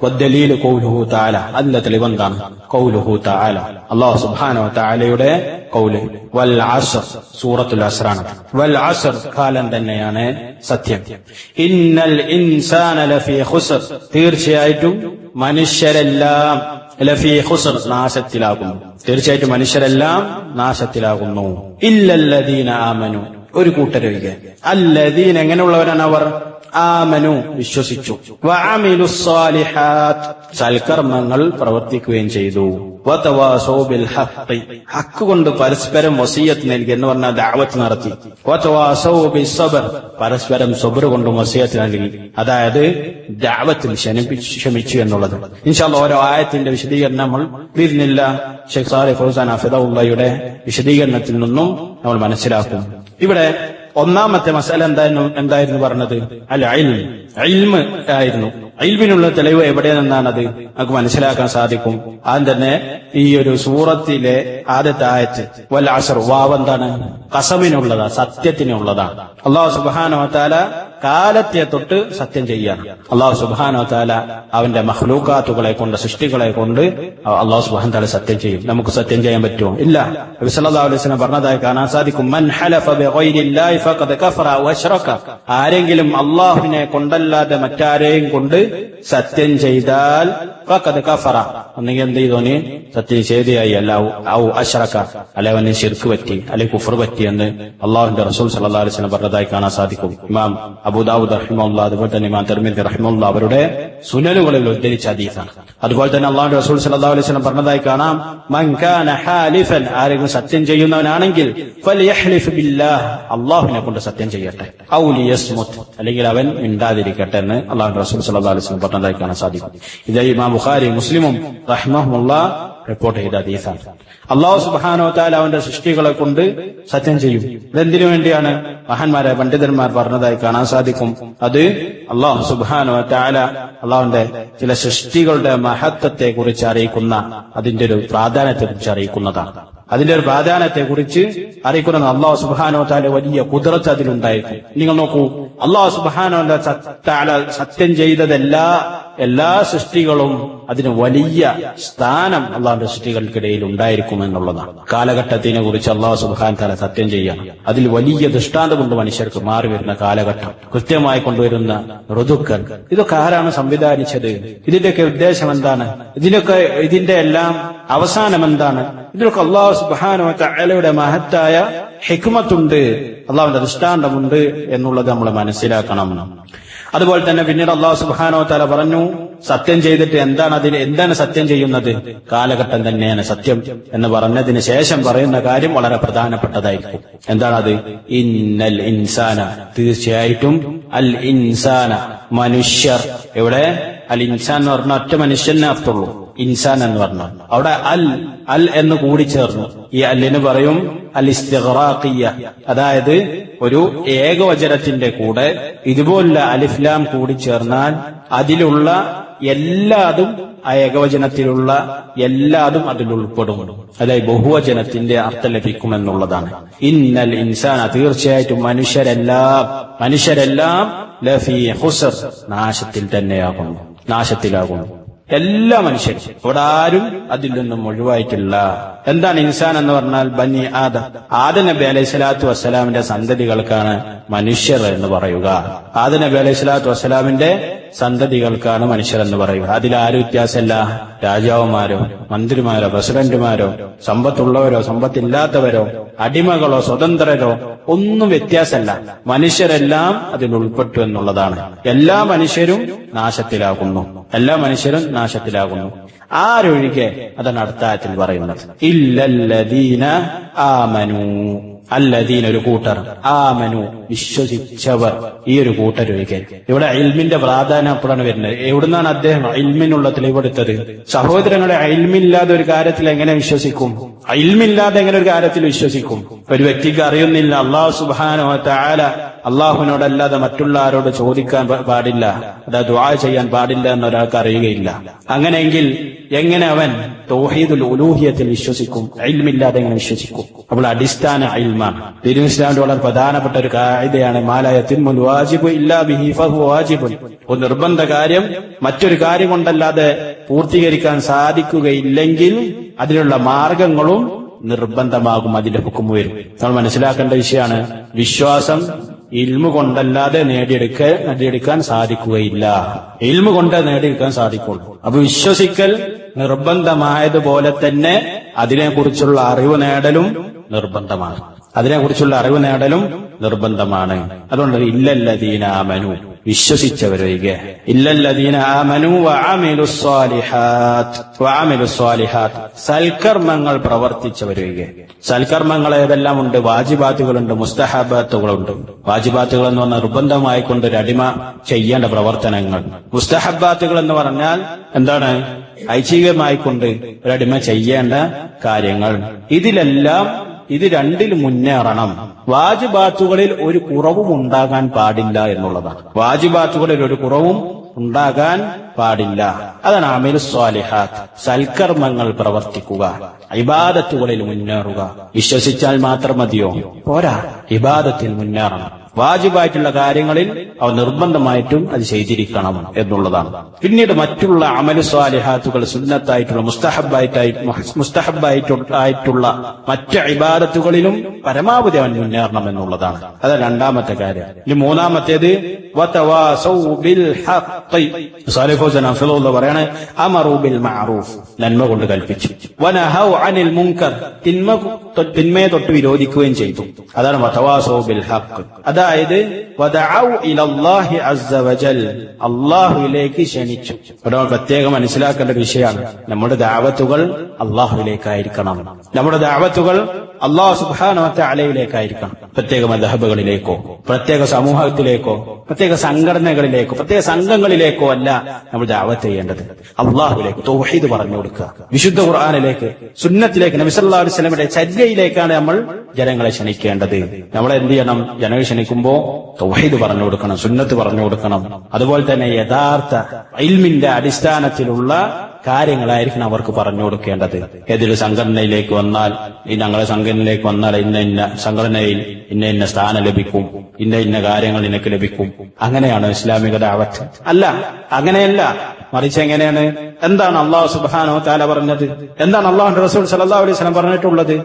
വദ്ദലീലു ഖൗലുഹു തആല, അതിന്റെ തെളിവെന്താണ്? ഖൗലുഹു തആല, അല്ലാഹു സുബ്ഹാനഹു വ തആലയുടെ ഖൗല്. വൽ അസ്ർ, സൂറത്തുൽ അസ്റാണ്. വൽ അസ്ർ, കാലം തന്നെയാണ് സത്യം. ഇന്നൽ ഇൻസാന ലഫീ ഖുസ്ർ, തീർച്ചയായിട്ടും മനുഷ്യരെല്ലാം ലഫീ ഖുസ്ർ, നാശത്തിലാകുന്നു. തീർച്ചയായിട്ടും മനുഷ്യരെല്ലാം നാശത്തിലാകുന്നു. ഇല്ലല്ലദീന ആമനു, ഒരു കൂട്ടരൊഴികെ. അല്ലദീന, എങ്ങനെയുള്ളവരാണ് അവർ? ആമനു, വിശ്വസിച്ചു. വഅമിലുസ് സാലിഹാത്ത്, സൽക്കർമ്മങ്ങൾ പ്രവർത്തിക്കുകയും ചെയ്തു. വതവാസൗ ബിൽ ഹഖ്, ഹഖ് കൊണ്ട് പരസ്പരം വസിയത്ത് നൽകി എന്ന് പറഞ്ഞാൽ ദഅവത്ത് നടത്തി. വതവാസൗ ബിസ്സബ്ർ, പരസ്പരം സബ്ർ കൊണ്ട് വസിയത്ത് നൽകി. അതായത് ദഅവത്തിൽ ക്ഷമിച്ചു എന്നുള്ളത്. ഇൻഷാ അല്ലാഹ് ഓരോ ആയത്തിന്റെ വിശദീകരണം നമ്മൾ ബിഇദ്നില്ലാഹ് ശൈഖ് സാലിഹ് ഫൗസാൻ ഹഫിദഹുല്ലാഹയുടെ വിശദീകരണത്തിൽ നിന്നും നമ്മൾ മനസ്സിലാക്കും. ഇവിടെ ഒന്നാമത്തെ മസല എന്തായിരുന്നു പറഞ്ഞത്? അൽ ഇൽമ് ആയിരുന്നു. ഇൽമിനുള്ള തെളിവ് എവിടെ നിന്നാണത് നമുക്ക് മനസ്സിലാക്കാൻ സാധിക്കും. ആദ്യം തന്നെ ഈ ഒരു സൂറത്തിലെ ആദ്യത്തെ ആയത്ത് വൽ അസ്ർ, വാവ് എന്താണ്? ഖസമിനുള്ളതാ, സത്യത്തിനുള്ളതാണ്. അല്ലാഹു സുബ്ഹാനഹു വ തആല കാലത്തെ തൊട്ട് സത്യം ചെയ്യാണ്. അല്ലാഹു സുബ്ഹാനഹു വ തആല അവന്റെ മഖ്ലൂഖാത്തുകളെ കൊണ്ട്, സൃഷ്ടികളെ കൊണ്ട് അല്ലാഹു സുബ്ഹാനഹു വ തആല സത്യം ചെയ്യും. നമുക്ക് സത്യം ചെയ്യാൻ പറ്റുമോ? ഇല്ല. നബി സല്ലല്ലാഹു അലൈഹി വസല്ലം പറഞ്ഞതായി കാണാൻ സാധിക്കും, മൻ ഹലഫ ബിഗൈരില്ലാഹി ഫഖദ് കഫറ വഅശ്റക, ആരെങ്കിലും അല്ലാഹുവിനെ കൊണ്ടല്ലാതെ മറ്റാരെയും കൊണ്ട് സത്യം ചെയ്താൽ ഫഖദ് കഫറ, ഒന്നെങ്കിൽ എന്ത് ചെയ്തോന് സത്യനിഷേധിയായി, അല്ല ഔ അശ്റക, അല്ലെ അവന് ശിർക്ക് പറ്റി, അല്ലെ കുഫർ പറ്റി എന്ന് അള്ളാഹുവിന്റെ റസൂൽ സല്ലല്ലാഹു അലൈഹി വസല്ലം പറഞ്ഞതായി കാണാൻ സാധിക്കും. ഇമാം അബൂ ദാവൂദ് റഹിമഹുല്ലാഹ്, അതുപോലെ തന്നെ ഇമാം തിർമിദി റഹിമഹുല്ലാഹ് അവരുടെ സുനനുകളിൽ ഉദ്ധരിച്ച ഹദീസാണ്. അതുപോലെ തന്നെ അള്ളാഹുവിന്റെ റസൂൽ സല്ലല്ലാഹു അലൈഹി വസല്ലം പറഞ്ഞതായി കാണാം, മൻ കാന ഹാലിഫൻ, ആരെങ്കിലും സത്യം ചെയ്യുന്നവനാണെങ്കിൽ ഫൽയഹ്ലിഫ് ബില്ലാഹ്, അള്ളാഹുവിനെ കൊണ്ട് സത്യം ചെയ്യട്ടെ, ഔ ലിയസ്മുത്, അല്ലെങ്കിൽ അവൻ മിണ്ടാതിരിക്കട്ടെ എന്ന് അള്ളാഹുവിന്റെ റസൂൽ സല്ലല്ലാഹു അലൈഹി വസല്ലം പറഞ്ഞതായി കാണാൻ സാധിക്കും. ഇത് ഇമാം ബുഖാരി മുസ്ലിമും റഹിമഹുല്ലാഹ് റിപ്പോർട്ട് ചെയ്ത ഹദീസാണ്. അല്ലാഹു സുബ്ഹാനഹു വ തആല അവന്റെ സൃഷ്ടികളെ കൊണ്ട് സത്യം ചെയ്യും. ഇതെന്തിനു വേണ്ടിയാണ്? മഹാന്മാരായ പണ്ഡിതന്മാർ പറഞ്ഞതായി കാണാൻ സാധിക്കും. അത് അല്ലാഹു സുബ്ഹാനഹു വ തആല അള്ളാഹുവിന്റെ ചില സൃഷ്ടികളുടെ മഹത്വത്തെ കുറിച്ച് അറിയിക്കുന്ന, അതിന്റെ ഒരു പ്രാധാന്യത്തെ കുറിച്ച് അറിയിക്കുന്നതാണ്. അതിന്റെ ഒരു പ്രാധാന്യത്തെ കുറിച്ച് അറിയിക്കുന്നത് അല്ലാഹു സുബ്ഹാനഹു വ തആല വലിയ ഖുദ്റത്ത് അതിലുണ്ടായിരിക്കും. നിങ്ങൾ നോക്കൂ, അല്ലാഹു സുബ്ഹാനഹു വ തആല സത്യം എല്ലാ സൃഷ്ടികളും അതിന് വലിയ സ്ഥാനം അള്ളാഹുന്റെ സൃഷ്ടികൾക്കിടയിൽ ഉണ്ടായിരിക്കും എന്നുള്ളതാണ്. കാലഘട്ടത്തിനെ കുറിച്ച് അല്ലാഹു സുബ്ഹാനഹു വ തആല സത്യം ചെയ്യണം. അതിൽ വലിയ ദൃഷ്ടാന്തമുണ്ട് മനുഷ്യർക്ക് മാറി വരുന്ന കാലഘട്ടം, കൃത്യമായി കൊണ്ടുവരുന്ന ഋതുക്കൾ. ഇതൊക്കെ ആരാണ് സംവിധാനിച്ചത്? ഇതിന്റെയൊക്കെ ഉദ്ദേശം എന്താണ്? ഇതിന്റെ എല്ലാം അവസാനം എന്താണ്? ഇതിലൊക്കെ അല്ലാഹു സുബ്ഹാനഹു വ തആലയുടെ മഹത്തായ ഹിക്മത്തുണ്ട്, അള്ളാഹുവിന്റെ ദൃഷ്ടാന്തമുണ്ട് എന്നുള്ളത് നമ്മൾ മനസ്സിലാക്കണം. അതുപോലെ തന്നെ പിന്നീട് അല്ലാഹു സുബ്ഹാനഹു വ തആല പറഞ്ഞു, സത്യം ചെയ്തിട്ട് എന്താണ് സത്യം ചെയ്യുന്നത്? കാലഘട്ടം തന്നെയാണ് സത്യം എന്ന് പറഞ്ഞതിന് ശേഷം പറയുന്ന കാര്യം വളരെ പ്രധാനപ്പെട്ടതായിരിക്കും. എന്താണത്? ഇന്നൽ ഇൻസാന, തീർച്ചയായിട്ടും അൽ ഇൻസാന, മനുഷ്യർ. ഇവിടെ അൽ ഇൻസാൻ എന്ന് പറഞ്ഞ ഒറ്റ മനുഷ്യനെ അർത്ഥമുള്ളൂ. ഇൻസാൻ എന്ന് പറഞ്ഞാൽ അവിടെ അൽ എന്ന് കൂടി ചേർന്നു. ഈ അല്ലിന് പറയും അൽ ഇസ്തിഗ്റാഖിയ്യ, അതായത് ഒരു ഏകവചനത്തിന്റെ കൂടെ ഇതുപോലുള്ള അലിഫ്ലാം കൂടി ചേർന്നാൽ അതിലുള്ള എല്ലാതും, ആ ഏകവചനത്തിലുള്ള എല്ലാതും അതിൽ ഉൾപ്പെടും. അതായത് ബഹുവചനത്തിന്റെ അർത്ഥം ലഭിക്കുമെന്നുള്ളതാണ്. ഇന്നൽ ഇൻസാന, തീർച്ചയായിട്ടും മനുഷ്യരെല്ലാം ലഫീ ഖുസ്ർ, നാശത്തിൽ തന്നെയാകുന്നു, നാശത്തിലാകുന്നു എല്ലാ മനുഷ്യരും. ഇവിടെ ആരും അതിൽ നിന്നും ഒഴിവായിട്ടില്ല. എന്താണ് ഇൻസാൻ എന്ന് പറഞ്ഞാൽ? ബനി ആദം നബി അലൈഹി സ്വലാത്തു വസ്സലാമിന്റെ സന്തതികൾക്കാണ് മനുഷ്യർ എന്ന് പറയുക. ആദം നബി അലൈഹി സ്വലാത്തു വസ്സലാമിന്റെ സന്തതികൾക്കാണ് മനുഷ്യർ എന്ന് പറയുക. അതിലാരും വ്യത്യാസമല്ല. രാജാവുമാരോ മന്ത്രിമാരോ പ്രസിഡന്റുമാരോ സമ്പത്തുള്ളവരോ സമ്പത്തില്ലാത്തവരോ അടിമകളോ സ്വതന്ത്രരോ ഒന്നും വ്യത്യാസമല്ല. മനുഷ്യരെല്ലാം അതിൽ ഉൾപ്പെട്ടു എന്നുള്ളതാണ്. എല്ലാ മനുഷ്യരും നാശത്തിലാകുന്നു, എല്ലാ മനുഷ്യരും നാശത്തിലാകുന്നു. ആരൊഴികെ, അതാണ് അടുത്ത ആയത്തിൽ പറയുന്നത്. ഇല്ലല്ലദീന ആമനു, അല്ലദീന ഒരു കൂട്ടർ, ആമനു വിശ്വസിച്ചവർ, ഈ ഒരു കൂട്ടരൊഴികെ. ഇവിടെ ഇൽമിന്റെ പ്രാധാന്യം അപ്പോഴാണ് വരുന്നത്. എവിടുന്നാണ് അദ്ദേഹം ഇൽമിനുള്ള തെളിവെടുത്തത്? സഹോദരങ്ങളെ, ഇൽമില്ലാതെ ഒരു കാര്യത്തിൽ എങ്ങനെ വിശ്വസിക്കും? ഇൽമില്ലാതെ എങ്ങനെ ഒരു കാര്യത്തിൽ വിശ്വസിക്കും? ഒരു വ്യക്തിക്ക് അറിയുന്നില്ല അല്ലാഹു സുബ്ഹാനഹു വ തആല, അള്ളാഹുവിനോടല്ലാതെ മറ്റുള്ള ആരോട് ചോദിക്കാൻ പാടില്ല, അതായത് ദുആ ചെയ്യാൻ പാടില്ല എന്ന് ഒരാൾക്ക് അറിയുകയില്ല. അങ്ങനെയെങ്കിൽ എങ്ങനെ അവൻ തൗഹീദുൽ ഉലൂഹിയത്തിൽ വിശ്വസിക്കും? ഇൽമില്ലാതെ എങ്ങനെ വിശ്വസിക്കും? അപ്പോൾ അടിസ്ഥാന ഇൽമാണ്. ദീനുൽ ഇസ്ലാമിന്റെ വളരെ പ്രധാനപ്പെട്ട ഒരു ഖാഇദയാണ് മാലാ യതിമ്മുൽ വാജിബു ഇല്ലാ ബിഹി ഫഹുവ വാജിബുൻ. ഒരു നിർബന്ധ കാര്യം മറ്റൊരു കാര്യം കൊണ്ടല്ലാതെ പൂർത്തീകരിക്കാൻ സാധിക്കുകയില്ലെങ്കിൽ അതിനുള്ള മാർഗങ്ങളും നിർബന്ധമാകും, അതിന്റെ ഹുക്ം വരും. നമ്മൾ മനസ്സിലാക്കേണ്ട വിഷയമാണ്, വിശ്വാസം ഇൽമു കൊണ്ടല്ലാതെ നേടിയെടുക്കാൻ സാധിക്കുകയില്ല. ഇൽമു കൊണ്ട് നേടിയെടുക്കാൻ സാധിക്കുള്ളൂ. അപ്പൊ വിശ്വസിക്കൽ നിർബന്ധമായതുപോലെ തന്നെ അതിനെക്കുറിച്ചുള്ള അറിവ് നേടലും നിർബന്ധമാണ്. അതുകൊണ്ട് ഇല്ലല്ലദീന ആമനു, വിശ്വസിച്ചവരൊഴികെ. ഇല്ലല്ലദീന ആമനു വഅമിലുസ്സാലിഹാത്ത്, സൽക്കർമ്മങ്ങൾ പ്രവർത്തിച്ചവരൊഴികെ. സൽക്കർമ്മങ്ങൾ ഏതെല്ലാം ഉണ്ട്? വാജിബാത്തുകളുണ്ട്, മുസ്തഹബാത്തുകളുണ്ട്. വാജിബാത്തുകൾ എന്ന് പറഞ്ഞാൽ നിർബന്ധമായിക്കൊണ്ട് ഒരു അടിമ ചെയ്യേണ്ട പ്രവർത്തനങ്ങൾ. മുസ്തഹബാത്തുകൾ എന്ന് പറഞ്ഞാൽ എന്താണ്? ഐച്ഛികമായിക്കൊണ്ട് ഒരടിമ ചെയ്യേണ്ട കാര്യങ്ങൾ. ഇത് രണ്ടിലും മുന്നേറണം. വാജിബാത്തുകളിൽ ഒരു കുറവും ഉണ്ടാകാൻ പാടില്ല എന്നുള്ളതാണ്. വാജിബാത്തുകളിൽ ഒരു കുറവും ഉണ്ടാകാൻ പാടില്ല. അതാണ് അമലുസ് സ്വാലിഹാത്ത്, സൽക്കർമ്മങ്ങൾ പ്രവർത്തിക്കുക, ഇബാദത്തുകളിൽ മുന്നേറുക. വിശ്വസിച്ചാൽ മാത്രം മതിയോ? പോരാ, ഇബാദത്തിൽ മുന്നേറണം. വാജിബായിട്ടുള്ള കാര്യങ്ങളിൽ അവർ നിർബന്ധമായിട്ടും അത് ചെയ്തിരിക്കണം എന്നുള്ളതാണ്. പിന്നീട് മറ്റുള്ള അമലു സ്വാലിഹാത്തുകൾ, സുന്നത്തായിട്ടുള്ള മുസ്തഹബായിട്ടുള്ള മറ്റ് ഇബാദത്തുകളിലും പരമാവധി അവൻ മുന്നേറണം എന്നുള്ളതാണ്. അത് രണ്ടാമത്തെ കാര്യം. ഇനി മൂന്നാമത്തേത് വതവാസൗ ബിൽ ഹഖ്. സാലിഹ് ഫൗസാൻ ഹഫിളഹുല്ലാഹ് പറയാണ് അമറു ബിൽ മഅറൂഫ്, നന്മ കൊണ്ട് കൽപ്പിച്ചു, വനഹൗ അനിൽ മുൻകർ, തിന്മയെ തൊട്ട് വിരോധിക്കുകയും ചെയ്തു. അതാണ് വതവാസൗ ബിൽ ഹഖ്. അതായത് വദഉ ഇലല്ലാഹി അസ്സ വജൽ, അല്ലാഹുവിലേക്ക് ക്ഷണിച്ചു. നമ്മൾ പ്രത്യേകം മനസ്സിലാക്കേണ്ട വിഷയമാണ്, നമ്മുടെ ദഅവത്തുകൾ അല്ലാഹുവിലേക്കായിരിക്കണം. നമ്മുടെ ദഅവത്തുകൾ അല്ലാഹു സുബ്ഹാനഹു വ തആലയിലേക്കായിരിക്കണം. പ്രത്യേക മദ്ഹബുകളിലേക്കോ പ്രത്യേക സമൂഹത്തിലേക്കോ പ്രത്യേക സംഘടനകളിലേക്കോ പ്രത്യേക സംഘങ്ങളിലേക്കോ അല്ല നമ്മൾ ദഅവത്ത് ചെയ്യേണ്ടത്. അല്ലാഹുവിലേക്ക് തൗഹീദ് പറഞ്ഞു കൊടുക്കുക, വിശുദ്ധ ഖുർആനിലേക്ക്, സുന്നത്തിലേക്ക്, നബി സല്ലല്ലാഹു അലൈഹി വസല്ലമയുടെ ചര്യയിലേക്കാണ് നമ്മൾ ജനങ്ങളെ ക്ഷണിക്കേണ്ടത്. നമ്മൾ എന്ത് ചെയ്യണം? ജനങ്ങളെ ക്ഷണിക്കുമ്പോൾ തൗഹീദ് പറഞ്ഞു കൊടുക്കണം, സുന്നത്ത് പറഞ്ഞു കൊടുക്കണം. അതുപോലെ തന്നെ യഥാർത്ഥ ഇൽമിന്റെ അടിസ്ഥാനത്തിലുള്ള കാര്യങ്ങളായിരിക്കണം അവർക്ക് പറഞ്ഞു കൊടുക്കേണ്ടത്. ഏതൊരു സംഘടനയിലേക്ക് വന്നാൽ, ഈ ഞങ്ങളെ സംഘടനയിലേക്ക് വന്നാൽ ഇന്ന സംഘടനയിൽ ഇന്ന സ്ഥാനം ലഭിക്കും, ഇന്ന കാര്യങ്ങൾ നിനക്ക് ലഭിക്കും, അങ്ങനെയാണോ ഇസ്ലാമിക ദഅവത്ത്? അല്ല, അങ്ങനെയല്ല. മറിച്ച് എങ്ങനെയാണ്? എന്താണ് അല്ലാഹു സുബ്ഹാനഹു വ തആല പറഞ്ഞത്? എന്താണ് അല്ലാഹുവിന്റെ റസൂൽ സല്ലല്ലാഹു അലൈഹി വസല്ലം പറഞ്ഞിട്ടുള്ളത്?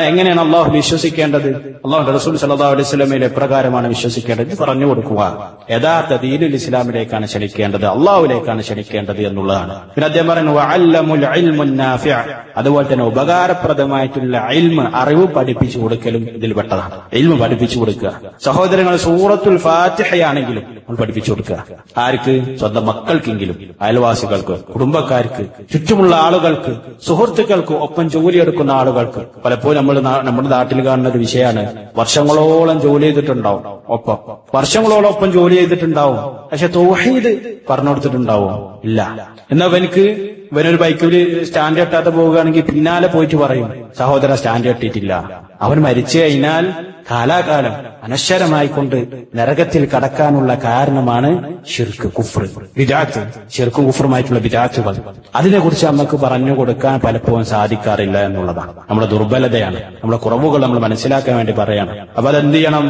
എങ്ങനെയാണ് അല്ലാഹു വിശ്വസിക്കേണ്ടത്? അല്ലാഹുവിന്റെ റസൂൽ സല്ലല്ലാഹു അലൈഹി വസല്ലമയിൽ എപ്രകാരമാണ് വിശ്വസിക്കേണ്ടത് പറഞ്ഞു കൊടുക്കുക. യഥാർത്ഥ ദീനുൽ ഇസ്ലാമിലേക്കാണ് ക്ഷണിക്കേണ്ടത്, അല്ലാഹുവിലേക്കാണ് ക്ഷണിക്കേണ്ടത് എന്നുള്ളതാണ്. പിന്നെ അദ്ദേഹം പറയുന്നു വഅല്ലമുൽ ഇൽമുൻ നാഫിഅ, അതുപോലെ തന്നെ ഉപകാരപ്രദമായിട്ടുള്ള ഇൽമ്, അറിവ് പഠിപ്പിച്ചു കൊടുക്കലും ഇതിൽപ്പെട്ടതാണ്. ഇൽമ് പഠിപ്പിച്ചു കൊടുക്കുക. സഹോദരങ്ങൾ, സൂറത്തുൽ ഫാത്തിഹയാണെങ്കിലും നമ്മൾ പഠിപ്പിച്ചു കൊടുക്കുക. ആർക്ക്? സ്വന്തം മക്കൾക്കെങ്കിലും, അയൽവാസികൾക്ക്, കുടുംബക്കാർക്ക്, ചുറ്റുമുള്ള ആളുകൾക്ക്, സുഹൃത്തുക്കൾക്ക്, ഒപ്പം ജോലിയെടുക്കുന്ന ആളുകൾക്ക്. പലപ്പോഴും നമ്മുടെ നാട്ടിൽ കാണുന്ന ഒരു വിഷയമാണ്, വർഷങ്ങളോളം ജോലി ചെയ്തിട്ടുണ്ടാവും, വർഷങ്ങളോളം ഒപ്പം ജോലി ചെയ്തിട്ടുണ്ടാവും, പക്ഷെ തൗഹീദ് പറഞ്ഞു കൊടുത്തിട്ടുണ്ടാവും ഇല്ല. എന്നാ ഇവനൊരു ബൈക്കിൽ സ്റ്റാൻഡ് കെട്ടാതെ പോവുകയാണെങ്കിൽ പിന്നാലെ പോയിട്ട് പറയും, സഹോദര സ്റ്റാൻഡ് കെട്ടിയിട്ടില്ല. അവൻ മരിച്ചു കഴിഞ്ഞാൽ കാലാകാലം അനശ്വരമായിക്കൊണ്ട് നരകത്തിൽ കടക്കാനുള്ള കാരണമാണ് ശിർക്ക്, കുഫ്ർ, ബിദ്അത്ത്. ശിർക്കും കുഫ്റുമായിട്ടുള്ള ബിദ്അത്തുകൾ, അതിനെക്കുറിച്ച് നമുക്ക് പറഞ്ഞു കൊടുക്കാൻ പലപ്പോഴും സാധിക്കാറില്ല എന്നുള്ളതാണ് നമ്മുടെ ദുർബലതയാണ്. നമ്മുടെ കുറവുകൾ നമ്മൾ മനസ്സിലാക്കാൻ വേണ്ടി പറയണം. അപ്പൊ അതെന്ത് ചെയ്യണം?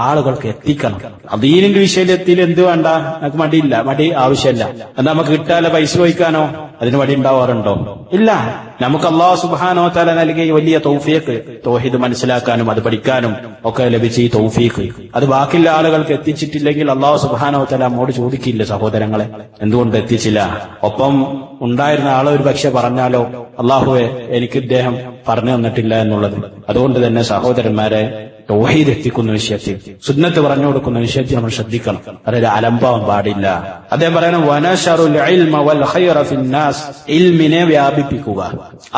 ആളുകൾക്ക് എത്തിക്കണം. ദീനിന്റെ വിഷയത്തിൽ എന്ത് വേണ്ട? നമുക്ക് മടിയില്ല, മടി ആവശ്യമില്ല. എന്നാൽ നമുക്ക് കിട്ടാതെ പൈസ ചോദിക്കാനോ അതിന് മടി ഉണ്ടാവാറുണ്ടോ? ഇല്ല. നമുക്ക് അല്ലാഹു സുബ്ഹാനഹു വ തആല നൽകിയ വലിയ തൗഫീഖ്, തൗഹീദ് മനസ്സിലാക്കാനും അത് പഠിക്കാനും ഒക്കെ ലഭിച്ച ഈ തൗഫീഖ്, അത് ബാക്കിയുള്ള ആളുകൾക്ക് എത്തിച്ചിട്ടില്ലെങ്കിൽ അല്ലാഹു സുബ്ഹാനഹു വ തആല നമ്മോട് ചോദിക്കില്ല, സഹോദരങ്ങളെ എന്തുകൊണ്ട് എത്തിച്ചില്ല? ഒപ്പം ഉണ്ടായിരുന്ന ആളെ ഒരു പക്ഷെ പറഞ്ഞാലോ, അല്ലാഹുവേ എനിക്ക് ഇദ്ദേഹം പറഞ്ഞു തന്നിട്ടില്ല എന്നുള്ളത്. അതുകൊണ്ട് തന്നെ സഹോദരന്മാരെ, തൗഹീദ് എത്തിക്കുന്ന വിഷയത്തിൽ, സുന്നത്ത് പറഞ്ഞു കൊടുക്കുന്ന വിഷയത്തിൽ നമ്മൾ ശ്രദ്ധിക്കണം. അതായത് അലംഭാവം പാടില്ല. അദ്ദേഹം പറയുന്നത് വനശറുൽ ഇൽമ വൽ ഖൈറ ഫിന്നാസ്, ഇൽമിനെ വ്യാപിപ്പിക്കുക,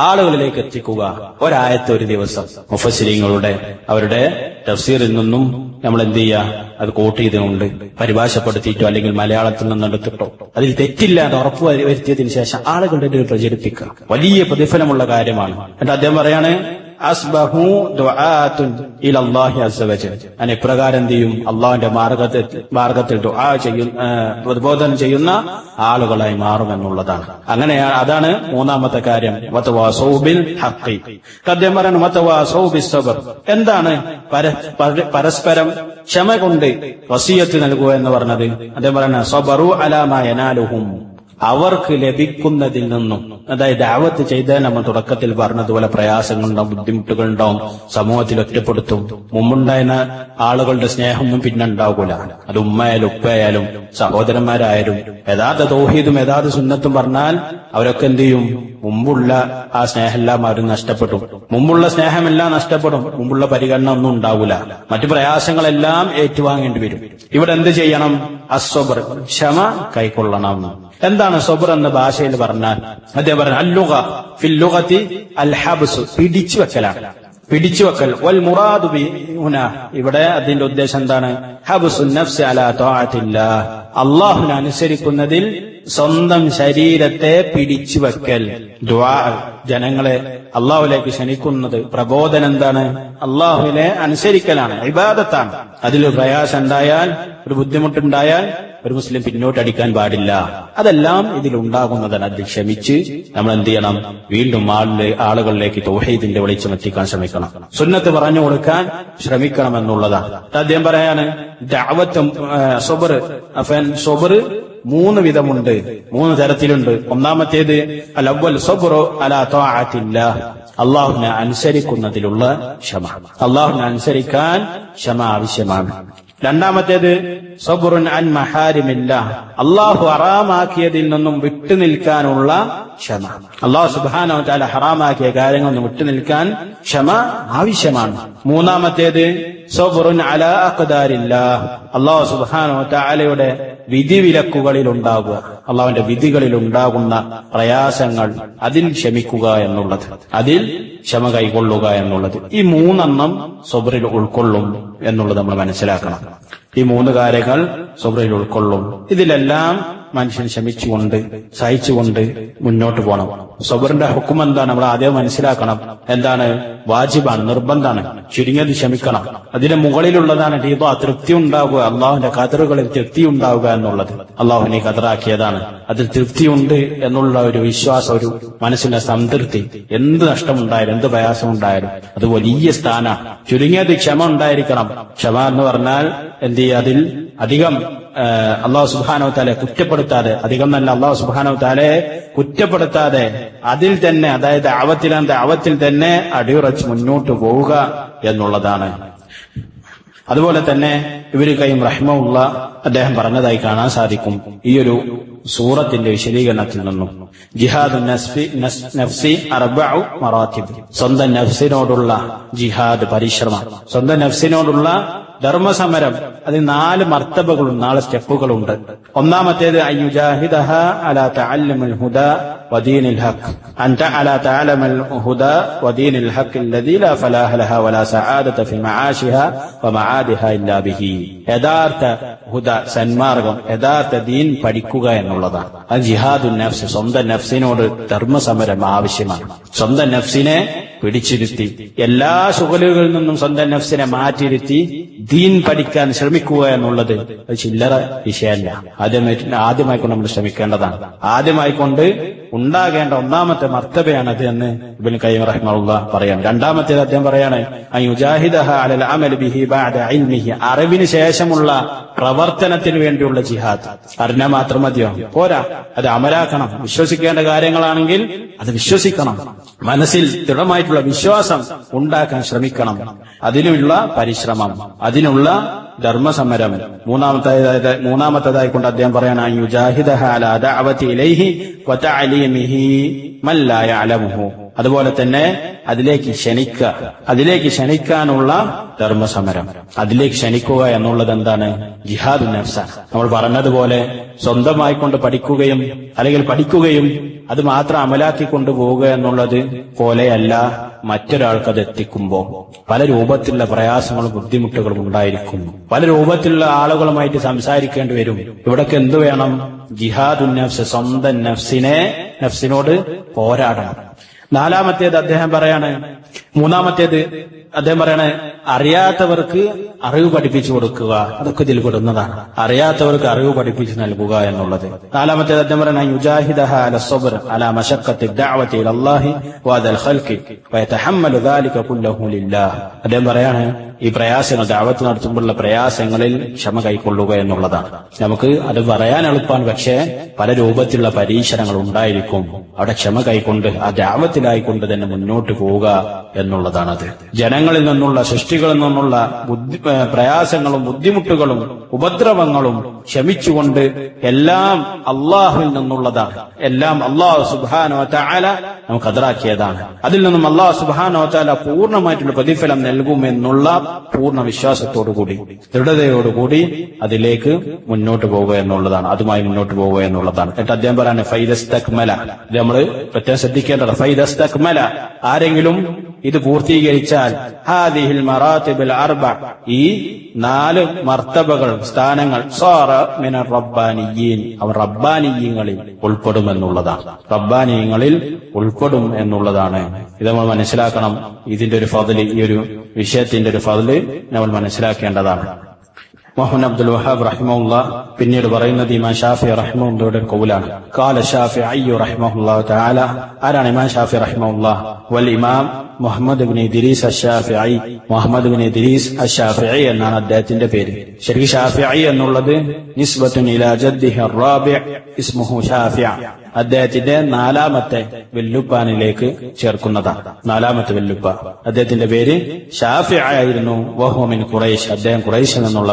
ആളുകളിലേക്ക് എത്തിക്കുക. ഒരായത്ത് ഒരു ദിവസം മുഫസ്സിരീങ്ങളുടെ അവരുടെ തഫ്സീറിൽ നിന്നും നമ്മൾ എന്ത് ചെയ്യുക? അത് കോട്ട് ചെയ്തുകൊണ്ട് പരിഭാഷപ്പെടുത്തിയിട്ടോ അല്ലെങ്കിൽ മലയാളത്തിൽ നിന്നെടുത്തിട്ടോ അതിൽ തെറ്റില്ല എന്ന് ഉറപ്പ് വരുത്തിയതിനു ശേഷം ആളുകളുടെ ഇടയിൽ പ്രചരിപ്പിക്കുക. വലിയ പ്രതിഫലമുള്ള കാര്യമാണ്. എന്നിട്ട് അദ്ദേഹം പറയാണ് അസ്ബഹു ദുആത്തുൻ ഇലല്ലാഹി അസ്സ വജൽ, അങ്ങനെ ഇപ്രകാരം എന്ത് ചെയ്യും? അള്ളാഹുവിന്റെ മാർഗത്തിൽ ദുആ പ്രബോധനം ചെയ്യുന്ന ആളുകളായി മാറുമെന്നുള്ളതാണ്. അങ്ങനെയാണ്, അതാണ് മൂന്നാമത്തെ കാര്യം. വതവാസൗ ബിൽ ഹഖ്. അദ്ദേഹം പറയുന്നു വതവാസൗ ബിസ് സബ്ർ. എന്താണ് പരസ്പരം ക്ഷമ കൊണ്ട് വസിയത്ത് നൽകുക എന്ന് പറഞ്ഞത്? അദ്ദേഹം പറയുന്നത് സബറു അലാ മാ യനാലുഹും, അവർക്ക് ലഭിക്കുന്നതിൽ നിന്നും. അതായത് ദഅവത്ത് ചെയ്താൽ നമ്മൾ തുടക്കത്തിൽ പറഞ്ഞതുപോലെ പ്രയാസങ്ങളുണ്ടാവും, ബുദ്ധിമുട്ടുകളുണ്ടാവും, സമൂഹത്തിൽ ഒറ്റപ്പെടുത്തും. മുമ്പുണ്ടായിരുന്ന ആളുകളുടെ സ്നേഹമൊന്നും പിന്നെ ഉണ്ടാകൂല. അത് ഉമ്മയായാലും ഉപ്പയായാലും സഹോദരന്മാരായാലും യഥാർത്ഥ തൗഹീദും യഥാർത്ഥ സുന്നത്തും പറഞ്ഞാൽ അവരൊക്കെ എന്ത് ചെയ്യും? മുമ്പുള്ള ആ സ്നേഹമെല്ലാം അവർ നഷ്ടപ്പെടും. മുമ്പുള്ള സ്നേഹമെല്ലാം നഷ്ടപ്പെടും. മുമ്പുള്ള പരിഗണന ഒന്നും ഉണ്ടാവൂല. മറ്റു പ്രയാസങ്ങളെല്ലാം ഏറ്റുവാങ്ങേണ്ടി വരും. ഇവിടെ എന്ത് ചെയ്യണം? അസ്സബ്ർ, ക്ഷമ കൈക്കൊള്ളണം. എന്താണ് സബ്ർ എന്ന ഭാഷയിൽ പറഞ്ഞാൽ? അദ്ദേഹം പറഞ്ഞു അല്ലുഗ ഫിൽ ലുഗതി അൽ ഹബ്സ്, പിടിച്ചു വെക്കലാണ്, പിടിച്ചു വെക്കൽ. വൽ മുറാദു ബിഹുന, ഇവിടെ അതിന്റെ ഉദ്ദേശം എന്താണ്? ഹബ്സുൻ നഫ്സ് അലാ തആത്തില്ലാഹ്, അല്ലാഹുവിനെ അനുസരിക്കുന്നതിൽ സ്വന്തം ശരീരത്തെ പിടിച്ചു വെക്കൽ. ദുആ, ജനങ്ങളെ അള്ളാഹുവിലേക്ക് ക്ഷണിക്കുന്നത് പ്രബോധനം എന്താണ്? അള്ളാഹുവിനെ അനുസരിക്കലാണ്, ഇബാദത്താണ്. അതിലൊരു പ്രയാസം ഉണ്ടായാൽ, ഒരു ബുദ്ധിമുട്ടുണ്ടായാൽ ഒരു മുസ്ലിം പിന്നോട്ടടിക്കാൻ പാടില്ല. അതെല്ലാം ഇതിലുണ്ടാകുന്നതാണ്. അതിൽ ക്ഷമിച്ച് നമ്മൾ എന്ത് ചെയ്യണം? വീണ്ടും ആളുകളിലേക്ക് തൗഹീദിന്റെ വെളിച്ചം എത്തിക്കാൻ ശ്രമിക്കണം, സുന്നത്ത് പറഞ്ഞു കൊടുക്കാൻ ശ്രമിക്കണം എന്നുള്ളതാണ്. അദ്ദേഹം പറയാണ് ദഅവത്തും സബർ. സബർ 3 വിധമുണ്ട്, 3 തരത്തിലുണ്ട്. ഒന്നാമത്തേത് അൽ അവ്വൽ സബ്റു അലാ ത്വാഅത്തില്ലാഹ്, അള്ളാഹുവിനെ അനുസരിക്കുന്നതിലുള്ള ക്ഷമ. അള്ളാഹുവിനെ അനുസരിക്കാൻ ക്ഷമ ആവശ്യമാണ്. രണ്ടാമത്തേത് സബ്റുൻ അൻ മഹാരിമില്ലാഹ്, അള്ളാഹു ഹറാമാക്കിയതിൽ നിന്നും വിട്ടുനിൽക്കാനുള്ള ക്ഷമ. അള്ളാഹു സുബ്ഹാനഹു വ തആല ഹറാമാക്കിയ കാര്യങ്ങളിൽ നിന്ന് വിട്ടുനിൽക്കാൻ ക്ഷമ ആവശ്യമാണ്. മൂന്നാമത്തേത് സബ്റുൻ അലാ അഖ്ദാരില്ലാഹ്, അള്ളാഹു സുബ്ഹാനഹു വ തആലയുടെ വിധിവിലക്കുകളിൽ ഉണ്ടാകുക, അള്ളാഹുവിന്റെ വിധികളിൽ ഉണ്ടാകുന്ന പ്രയാസങ്ങൾ, അതിൽ ക്ഷമിക്കുക എന്നുള്ളത്, അതിൽ ക്ഷമ കൈക്കൊള്ളുക എന്നുള്ളത്. ഈ 3 സബ്റിൽ ഉൾക്കൊള്ളും എന്നുള്ളത് നമ്മൾ മനസ്സിലാക്കണം. ഈ 3 കാര്യങ്ങൾ സബ്റിൽ ഉൾക്കൊള്ളും. ഇതിലെല്ലാം മനുഷ്യൻ ക്ഷമിച്ചുകൊണ്ട് സഹിച്ചുകൊണ്ട് മുന്നോട്ട് പോകണം. സബറിന്റെ ഹുക്കം എന്താണ്? നമ്മൾ ആദ്യം മനസ്സിലാക്കണം. എന്താണ്? വാജിബാണ്, നിർബന്ധാണ്. ചുരുങ്ങിയത് ക്ഷമിക്കണം. അതിന്റെ മുകളിലുള്ളതാണ് റീദ, തൃപ്തി ഉണ്ടാവുക, അള്ളാഹുവിന്റെ ഖദറുകളിൽ തൃപ്തി ഉണ്ടാവുക എന്നുള്ളത്. അള്ളാഹുവിനെ ഖദറാക്കിയതാണ്, അതിൽ തൃപ്തിയുണ്ട് എന്നുള്ള ഒരു വിശ്വാസം, ഒരു മനസ്സിന്റെ സംതൃപ്തി. എന്ത് നഷ്ടമുണ്ടായാലും എന്ത് പ്രയാസമുണ്ടായാലും അത് വലിയ സ്ഥാനമാണ്. ചുരുങ്ങിയത് ക്ഷമ ഉണ്ടായിരിക്കണം. ക്ഷമ എന്ന് പറഞ്ഞാൽ എന്ത് ചെയ്യുക? അതിൽ അധികം അള്ളാഹു സുബ്ഹാനഹു വ തആലയെ കുറ്റപ്പെടുത്താതെ, അധികം നല്ല അള്ളാഹു സുബ്ഹാനഹു വ തആലയെ കുറ്റപ്പെടുത്താതെ അതിൽ തന്നെ, അതായത് ദഅവത്തിൽ തന്നെ അടിയുറച്ച് മുന്നോട്ട് പോവുക എന്നുള്ളതാണ്. അതുപോലെ തന്നെ ഇബ്നു ഖയ്യിം റഹിമഹുള്ള അദ്ദേഹം പറഞ്ഞതായി കാണാൻ സാധിക്കും ഈ ഒരു സൂറത്തിന്റെ വിശദീകരണത്തിൽ നിന്നും. ജിഹാദുൻ നഫ്സി 4 മറാത്തിബ്, സ്വന്തം നഫ്സിനോടുള്ള ജിഹാദ്, പരിശ്രമം, സ്വന്തം നഫ്സിനോടുള്ള ധർമ്മസമരം, അതിന് 4 മർത്തബകളുണ്ട്, 4 സ്റ്റെപ്പുകളുണ്ട്. ഒന്നാമത്തേത് അയ്യുജാഹിദഹ അലാ തഅല്ലുമിൽ ഹുദാ വദീനിൽ ഹഖ്, അൻത അലാ തഅലമുൽ ഹുദാ വദീനിൽ ഹഖ് അല്ലദീ ലാ ഫലാഹ ലഹാ വലാ സആദത ഫി മആശിഹാ വമആദിഹാ ഇല്ലാ ബിഹി. യഥാർത്ഥ ഹുദ, സന്മാർഗം, യഥാർത്ഥ ദീൻ പഠിക്കുക എന്നുള്ളതാണ്. അത് ജിഹാദുൻ നഫ്സ്, സ്വന്തം നഫ്സിനോട് ധർമ്മസമരം ആവശ്യമാണ്. സ്വന്തം നഫ്സിനെ പിടിച്ചിരുത്തി, എല്ലാ ശുഗലുകളിൽ നിന്നും സ്വന്തം നഫ്സിനെ മാറ്റിയിരുത്തി ദീൻ പഠിക്കാൻ ശ്രമിക്കുക എന്നുള്ളത് അത് ചില്ലറ വിഷയമല്ല. ആദ്യമായിക്കൊണ്ട് നമ്മൾ ശ്രമിക്കേണ്ടതാണ്. ആദ്യമായിക്കൊണ്ട് ഉണ്ടാകേണ്ട ഒന്നാമത്തെ മർത്തബയാണത് എന്ന് ഇബ്നു ഖയ്യിം റഹിമഹുല്ലാഹ് പറയാം. രണ്ടാമത്തേത് അദ്ദേഹം പറയാണ് അയുജാഹിദഹ അലൽ അമൽ ബിഹി ബഅദ ഇൽമിഹി, അറിവിന് ശേഷമുള്ള പ്രവർത്തനത്തിന് വേണ്ടിയുള്ള ജിഹാദ്. അറിഞ്ഞാൽ മാത്രം മതിയോ? പോരാ, അത് അമലാക്കണം. വിശ്വസിക്കേണ്ട കാര്യങ്ങളാണെങ്കിൽ അത് വിശ്വസിക്കണം. മനസ്സിൽ ദൃഢമായിട്ടുള്ള വിശ്വാസം ഉണ്ടാക്കാൻ ശ്രമിക്കണം. അതിനുള്ള പരിശ്രമം, അതിനുള്ള ധർമ്മസമരം. മൂന്നാമത്തേതായി കൊണ്ട് അദ്ദേഹം പറയാണ് യുജാഹിദഹ അലാ ദഅവതി ഇലൈഹി വതഅലീമിഹി മൻ ലാ യഅലമുഹു, അതുപോലെ തന്നെ അതിലേക്ക് ക്ഷണിക്കാനുള്ള ധർമ്മസമരം. അതിലേക്ക് ക്ഷണിക്കുക എന്നുള്ളത് എന്താണ്? ജിഹാദുൻ നഫ്സാണ്. നമ്മൾ പറഞ്ഞതുപോലെ സ്വന്തമായിക്കൊണ്ട് പഠിക്കുകയും അല്ലെങ്കിൽ പഠിക്കുകയും അത് മാത്രം അമലാക്കി കൊണ്ടുപോവുക എന്നുള്ളത് പോലെയല്ല. മറ്റൊരാൾക്ക് അത് എത്തിക്കുമ്പോൾ പല രൂപത്തിലുള്ള പ്രയാസങ്ങളും ബുദ്ധിമുട്ടുകളും ഉണ്ടായിരിക്കും. പല രൂപത്തിലുള്ള ആളുകളുമായിട്ട് സംസാരിക്കേണ്ടി വരും. ഇവിടൊക്കെ എന്തു വേണം? ജിഹാദുൻ നഫ്സ്, സ്വന്തം നഫ്സിനോട് പോരാടണം. മൂന്നാമത്തേത് അദ്ദേഹം പറയാണ് അറിയാത്തവർക്ക് അറിവ് പഠിപ്പിച്ചു കൊടുക്കുക. അതൊക്കെ ഇതിൽ പെടുന്നതാണ്. അറിയാത്തവർക്ക് അറിവ് പഠിപ്പിച്ചു നൽകുക എന്നുള്ളത്. നാലാമത്തേത് അദ്ദേഹം പറയണ യുജാഹിദഹ അല സബ്ർ അലാ മശഖത്തി ദഅവതി ഇലല്ലാഹി വഅദൽ ഖൽഖി വയതഹമ്മലു ദാലിക കുല്ലഹു ലില്ലാഹ്. അദ്ദേഹം പറയാണ് ഈ പ്രയാസങ്ങൾ, ദഅവത്ത് നടത്തുമ്പോഴുള്ള പ്രയാസങ്ങളിൽ ക്ഷമ കൈക്കൊള്ളുക എന്നുള്ളതാണ്. നമുക്ക് അത് പറയാൻ എളുപ്പമാണ്, പക്ഷേ പല രൂപത്തിലുള്ള പരീക്ഷണങ്ങൾ ഉണ്ടായിരിക്കും. അവിടെ ക്ഷമ കൈക്കൊണ്ട് ആ ദഅവത്തിലായിക്കൊണ്ട് തന്നെ മുന്നോട്ട് പോവുക എന്നുള്ളതാണത്. ജനങ്ങളിൽ നിന്നുള്ള, സൃഷ്ടികളിൽ നിന്നുള്ള പ്രയാസങ്ങളും ബുദ്ധിമുട്ടുകളും ഉപദ്രവങ്ങളും ക്ഷമിച്ചുകൊണ്ട് എല്ലാം അള്ളാഹുവിൽ നിന്നുള്ളതാണ്. എല്ലാം അള്ളാഹു സുബ്ഹാനഹു വ തആല നമുക്ക് ഖദറാക്കിയതാണ്. അതിൽ നിന്നും അള്ളാഹു സുബ്ഹാനഹു വ തആല പൂർണ്ണമായിട്ടുള്ള പ്രതിഫലം നൽകുമെന്നുള്ള പൂർണ്ണ വിശ്വാസത്തോടുകൂടി, ദൃഢതയോടുകൂടി അതിലേക്ക് മുന്നോട്ട് പോവുക എന്നുള്ളതാണ്. അതുമായി മുന്നോട്ട് പോവുക എന്നുള്ളതാണ്. എന്നിട്ട് അദ്ദേഹം പറയാണ് ഫൈദസ്തക്മല, ഇത് നമ്മൾ പ്രത്യേകം ശ്രദ്ധിക്കേണ്ടത്. ഫൈദസ്തക്മല, ആരെങ്കിലും ഇത് പൂർത്തീകരിച്ചാൽ ഹാദിഹിൽ മറാത്തിബുൽ അർബ, ഈ 4 മർത്തബകൾ, സ്ഥാനങ്ങൾ, സാറ മിനർ റബ്ബാനിയീൻ, അവർ റബ്ബാനിയങ്ങളിൽ ഉൾപ്പെടുമെന്നുള്ളതാണ്. റബ്ബാനിയങ്ങളിൽ ഉൾപ്പെടും എന്നുള്ളതാണ്. ഇത് നമ്മൾ മനസ്സിലാക്കണം. ഇതിന്റെ ഒരു ഫദ്ല്, ഈ ഒരു വിഷയത്തിന്റെ ഒരു ഫദ്ല് നമ്മൾ മനസ്സിലാക്കേണ്ടതാണ്. മുഹമ്മദ് അബ്ദുൽ വഹാബ് റഹിമഹുല്ലാഹ് പിന്നീട് പറയുന്നത് ഇമാം ഷാഫി റഹിമഹുല്ലാഹുവിന്റെ കൗലാണ്. ഖാല ഷാഫിഈ റഹിമഹുല്ലാഹു തആല, ആരാണ് ഇമാം ഷാഫി റഹിമഹുല്ലാഹ്? വൽ ഇമാം മുഹമ്മദ് ഇബ്നു ഇദ്രീസ് അശ്ശാഫിഈ, മുഹമ്മദ് ഇബ്നു ഇദ്രീസ് അശ്ശാഫിഈ എന്നാണ് അദ്ദേഹത്തിന്റെ പേര്. ശരിക്കും ഷാഫിഈ എന്നുള്ളത് നിസ്ബത്തുൻ ഇലാ ജദ്ദിഹി അർ-റാബിഅ ഇസ്മുഹു ഷാഫിഅ, അദ്ദേഹത്തിന്റെ 4ാമത്തെ വെല്ലുപ്പാനിലേക്ക് ചേർക്കുന്നതാണ്. 4ാമത്തെ വെല്ലുപ്പ, അദ്ദേഹത്തിന്റെ പേര് ഷാഫിഅ ആയിരുന്നു. വഹുവ മിൻ ഖുറൈശ്, അദ്ദേഹം ഖുറൈശിൽ നിന്നുള്ള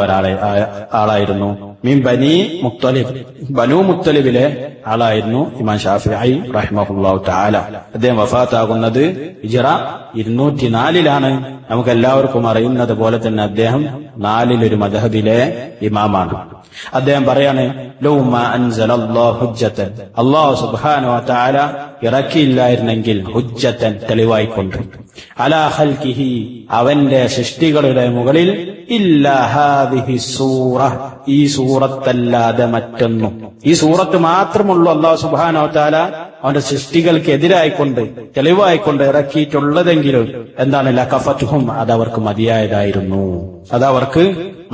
ആളായിരുന്നു. മിൻ ബനി മുത്തലിബ്, ബനു മുത്തലിബിലെ ആളായിരുന്നു ഇമാം ഷാഫിഈ റഹിമഹുല്ലാഹു തആല. അദ്ദേഹം വഫാത്താകുന്നത് ഹിജ്റ 204 നമുക്ക് എല്ലാവർക്കും അറിയുന്നത് പോലെ തന്നെ അദ്ദേഹം 4 മദ്ഹബിലെ ഇമാമാണ്. അദ്ദേഹം പറയാണ്, ലൗ മാ അൻസലല്ലാഹു ഹുജ്ജതൻ, അല്ലാഹു സുബ്ഹാനഹു വ തആല ഇറക്കിയില്ലായിരുന്നെങ്കിൽ ഹുജ്ജതൻ, തെളിവായിക്കൊണ്ട്, അലാ ഖൽഖിഹി, അവന്റെ സൃഷ്ടികളുടെ മുകളിൽ, ഇല്ലാ ഹാദിഹി സൂറ, ഈ സൂറത്തല്ലാതെ മറ്റൊന്നും, ഈ സൂറത്ത് മാത്രമുള്ളൂ അല്ലാഹു സുബ്ഹാനഹു വ തആല അവന്റെ സൃഷ്ടികൾക്ക് എതിരായിക്കൊണ്ട്, തെളിവായിക്കൊണ്ട് ഇറക്കിയിട്ടുള്ളതെങ്കിലും എന്താണ്, ലകഫത്തുഹും, അതവർക്ക്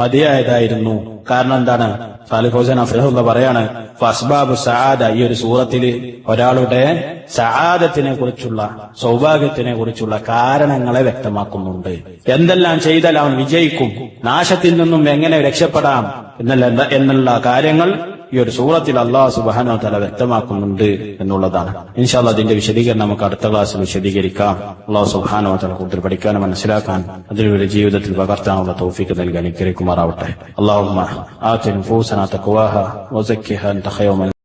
മതിയായതായിരുന്നു. കാരണം എന്താണ്? സാലിഹ് ഹുസൈൻ അഫ്ലഹുള്ള പറയാണ്, ഫസ്ബാബു സആദ, ഈ ഒരു സൂറത്തില് ഒരാളുടെ സആദത്തിനെ കുറിച്ചുള്ള, സൗഭാഗ്യത്തിനെ കുറിച്ചുള്ള കാരണങ്ങളെ വ്യക്തമാക്കുന്നുണ്ട്. എന്തെല്ലാം ചെയ്താൽ അവൻ വിജയിക്കും, നാശത്തിൽ നിന്നും എങ്ങനെ രക്ഷപ്പെടാം എന്നുള്ള കാര്യങ്ങൾ ഈ ഒരു സൂറത്തിൽ അല്ലാഹു സുബ്ഹാനഹു വ തആല വ്യക്തമാക്കുന്നുണ്ട് എന്നുള്ളതാണ്. ഇൻഷാ അല്ലാഹ് അതിന്റെ വിശദീകരണം നമുക്ക് അടുത്ത ക്ലാസ്സിൽ വിശദീകരിക്കാം. അല്ലാഹു സുബ്ഹാനഹു വ തആല കൂടുതൽ പഠിക്കാനും മനസ്സിലാക്കാൻ അതിലൂടെ ജീവിതത്തിൽ പകർത്താനുള്ള തൗഫീഖ് നൽകി അനുഗ്രഹിക്കുമാറാവട്ടെ. അല്ലാഹുമ്മ ആതി നുഫൂസനാ തഖ്വാഹാ വസക്കിഹാ അൻത ഖൈറു